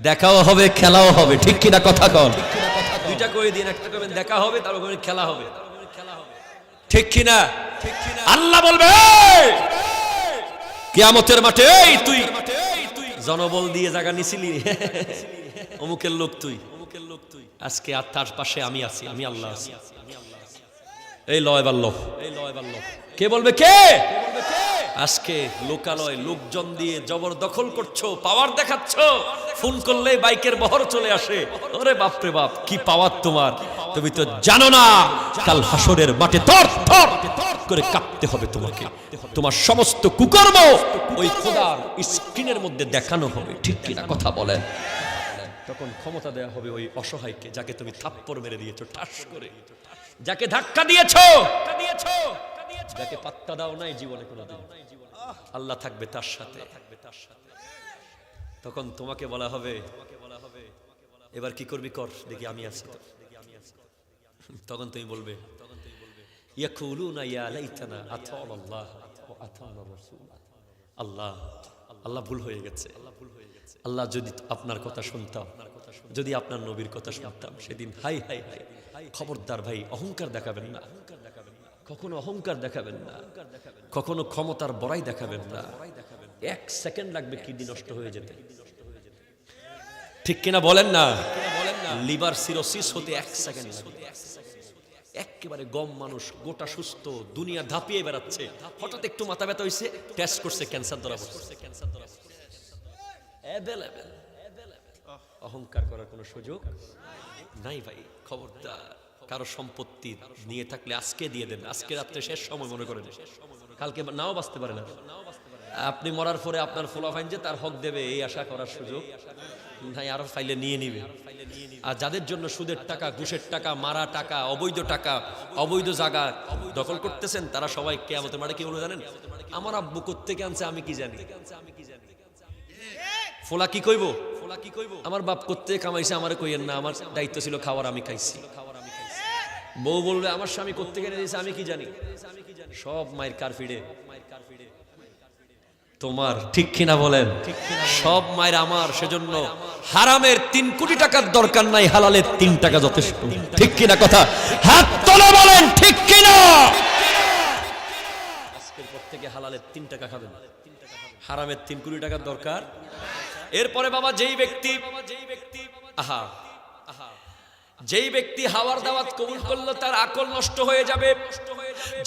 দেখাও হবে, খেলাও হবে। ঠিক কিনা কথা কন? দুইটা করে দিন, একটা করবেন দেখা হবে, তারপর খেলা হবে। ঠিক কিনা? আল্লাহ বলবে কিয়ামতের মাঠে, এই তুই জনবল দিয়ে জায়গা নিছিলি, অমুকের লোক তুই, আজকে আর তার পাশে আমি আছি, আমি আল্লাহ আছি। এই লয় বাল্য, কে বলবে? কে? আজকে লোকালয় লোকজন দিয়ে জবরদখল করছো, পাওয়ার দেখাচ্ছ, ফোন করলে বাইকের বহর চলে আসে। ওরে বাপ রে বাপ, কি পাওয়ার তোমার! তুমি তো জানো না কাল হাসরের মাঠে থর থর করে কাঁপতে হবে তোমাকে। তোমার সমস্ত কুকর্ম ওই খোদার স্ক্রিনের মধ্যে দেখানো হবে, ঠিক কিনা কথা বলেন? তখন ক্ষমতা দেয়া হবে ওই অসহায়কে, যাকে তুমি থাপ্পড় মেরে দিয়েছো ঠাস করে, যাকে ধাক্কা দিয়েছো, যাকে পাত্তা দাও নাই জীবনে কোনোদিন। আল্লাহ থাকবে তার সাথে। তখন তোমাকে বলা হবে, এবার কি করবি কর দেখি, আমি আছি তো। তখন তুমি বলবে, ইয়াকুলুনা ইয়া লাইতানা আতাল্লাহ ওয়া আতানা রাসূল। আল্লাহ আল্লাহ ভুল হয়ে গেছে, আল্লাহ যদি আপনার কথা শুনতাম, যদি আপনার নবীর কথা শুনতাম সেদিন। হাই হাই হাই, খবরদার ভাই, অহংকার দেখাবেন না, কখনো অহংকার দেখাবেন না, কখনো ক্ষমতার বড়াই দেখাবেন না। 1 সেকেন্ড লাগবে কিডনি নষ্ট হয়ে যেতে, ঠিক কিনা বলেন না? লিভার সিরোসিস হতে 1 সেকেন্ড লাগে। একেবারে গম মানুষ, গোটা সুস্থ, দুনিয়া ধাপিয়ে বেড়াচ্ছে, হঠাৎ একটু মাথা ব্যথা হয়েছে, টেস্ট করছে, ক্যান্সার ধরা পড়ছে। অহংকার করার কোনো সুযোগ নাই ভাই। খবরদার, কারো সম্পত্তি নিয়ে থাকলে আজকে দিয়ে দেন, আজকে রাত্রে শেষ সময় মনে করেন, কালকে নাও বাঁচতে পারে না। আপনি মরার পরে আপনার ফলাফাইন যে তার হক দেবে এই আশা করার সুযোগ নাই, আরো ফাইলে নিয়ে নিবে। আর যাদের জন্য সুদের টাকা, ঘুষের টাকা, মারা টাকা, অবৈধ টাকা, অবৈধ জায়গা দখল করতেছেন, তারা সবাই কিয়ামতের মাঠে কি বলে জানেন? আমার আব্বু কোত্থেকে আনছে আমি কি জানি। ফোলা কি কইব? আমার বাপ কোত্থেকে কামাইছে আমারে কইয়েন না, আমার দায়িত্ব ছিল খাওয়ার, আমি খাইছি। বউ বলবে আমার স্বামী কোত্থেকে এনে দিয়েছে আমি কি জানি। সব মায়ের কারফিডে তোমার, ঠিক কিনা বলেন? সব মায়ের আমার। সেজন্য হারামের 3 কোটি টাকার দরকার নাই, হালালের 3 টাকা যথেষ্ট, ঠিক কিনা কথা? হাত তোলা বলেন, ঠিক কিনা? আজকের পর থেকে হালালের 3 টাকা খাবেন, হারামের 3 কোটি টাকার দরকার। এরপরে বাবা যেই ব্যক্তি যেই ব্যক্তি হাওয়ার দাওয়াত কবুল করলো তার আকল নষ্ট হয়ে যাবে।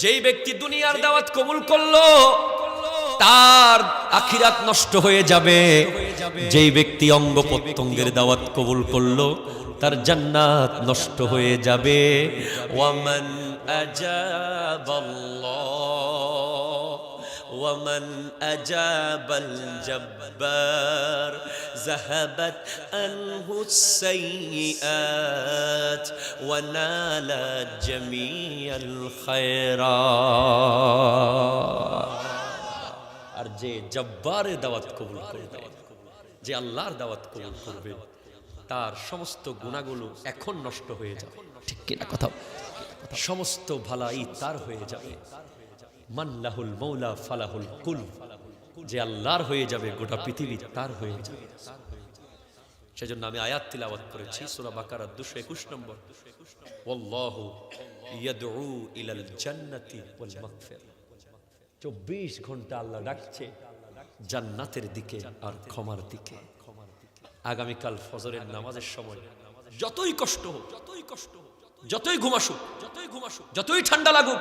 যেই ব্যক্তি দুনিয়ার দাওয়াত কবুল করলো তার আখিরাত নষ্ট হয়ে যাবে। যেই ব্যক্তি অঙ্গ প্রত্যঙ্গের দাওয়াত কবুল করলো তার জান্নাত নষ্ট হয়ে যাবে। ওয়ামান আজাবাল্লাহ ওয়ামান আজাবাল জব্বার যাহাবাত আনহুস সাইয়্যাত ওয়া নালা জামিআল খায়রাত। আর যে জব্বারের দাওয়াত কবুল করবে, যে আল্লাহর দাওয়াত কবুল করবে, তার সমস্ত গুনাহগুলো এখন নষ্ট হয়ে যাবে, ঠিক কিনা কথা? সমস্ত ভালাই তার হয়ে যাবে। মানলাহুল মৌলা ফালাহুল কুল, যে আল্লাহর হয়ে যাবে গোটা পৃথিবী তার হয়ে যাবে। সেজন্য আমি আয়াত তিলাওয়াত করেছি সূরা বাকারার 221 নম্বর, ওয়াল্লাহু ইয়াদউ ইলাল জান্নাতি ওয়াল মাগফিরা। 24 ঘন্টা আল্লাহ ডাকছে জান্নাতের দিকে আর ক্ষমার দিকে। আগামীকাল ফজরের নামাজের সময় যতই কষ্ট হোক, যতই ঘুমাসুক, যতই ঠান্ডা লাগুক,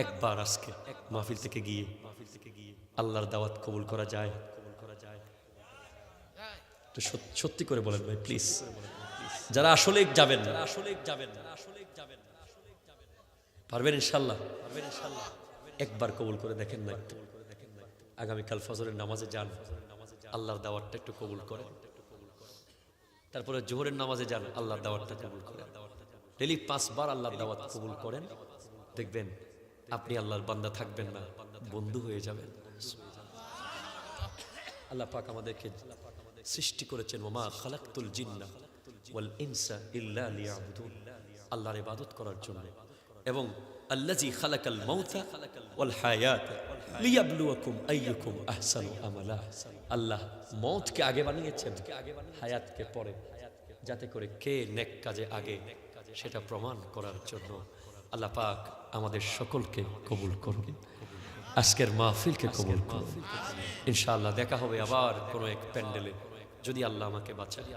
একবার আজকে মাহফিল থেকে গিয়ে আল্লাহর দাওয়াত কবুল করা যায় তো সত্যি করে বলেন ভাই প্লিজ। যারা আসলে যাবেন না, পারবেন ইনশাআল্লাহ, একবার কবুল করে দেখেন না। আগামীকাল ফজরের নামাজে যান, আল্লাহর দাওয়াতটা একটু কবুল করেন। তারপরে জোহরের নামাজে যান, আল্লাহর দাওয়াতটা কবুল করেন। ডেইলি 5 বার আল্লাহর দাওয়াত কবুল করেন, দেখবেন আপনি আল্লাহর বান্দা থাকবেন না, বন্ধু হয়ে যাবেন। আল্লাহ পাক আমাদেরকে সৃষ্টি করেছেন ওমা খালাকতুল জিন্না ওয়াল ইনসা ইল্লা লিয়াবুদুন, আল্লাহর ইবাদত করার জন্য। এবং আল্লাযী খালাকাল মাউতা ওয়াল হায়াত লিয়াবলুয়াকুম আইয়ুকুম আহসানু আমালা, আল্লাহ মওতকে আগে বানিয়েছেন, হায়াতকে পরে, যাতে করে কে নেক কাজে আগে সেটা প্রমাণ করার জন্য। আল্লাহ পাক আমাদের সকলকে কবুল করুন, আজকের মাহফিলকে কবুল করুন। ইনশাআল্লাহ দেখা হবে আবার কোনো এক প্যান্ডেলে, যদি আল্লাহ আমাকে বাঁচায়।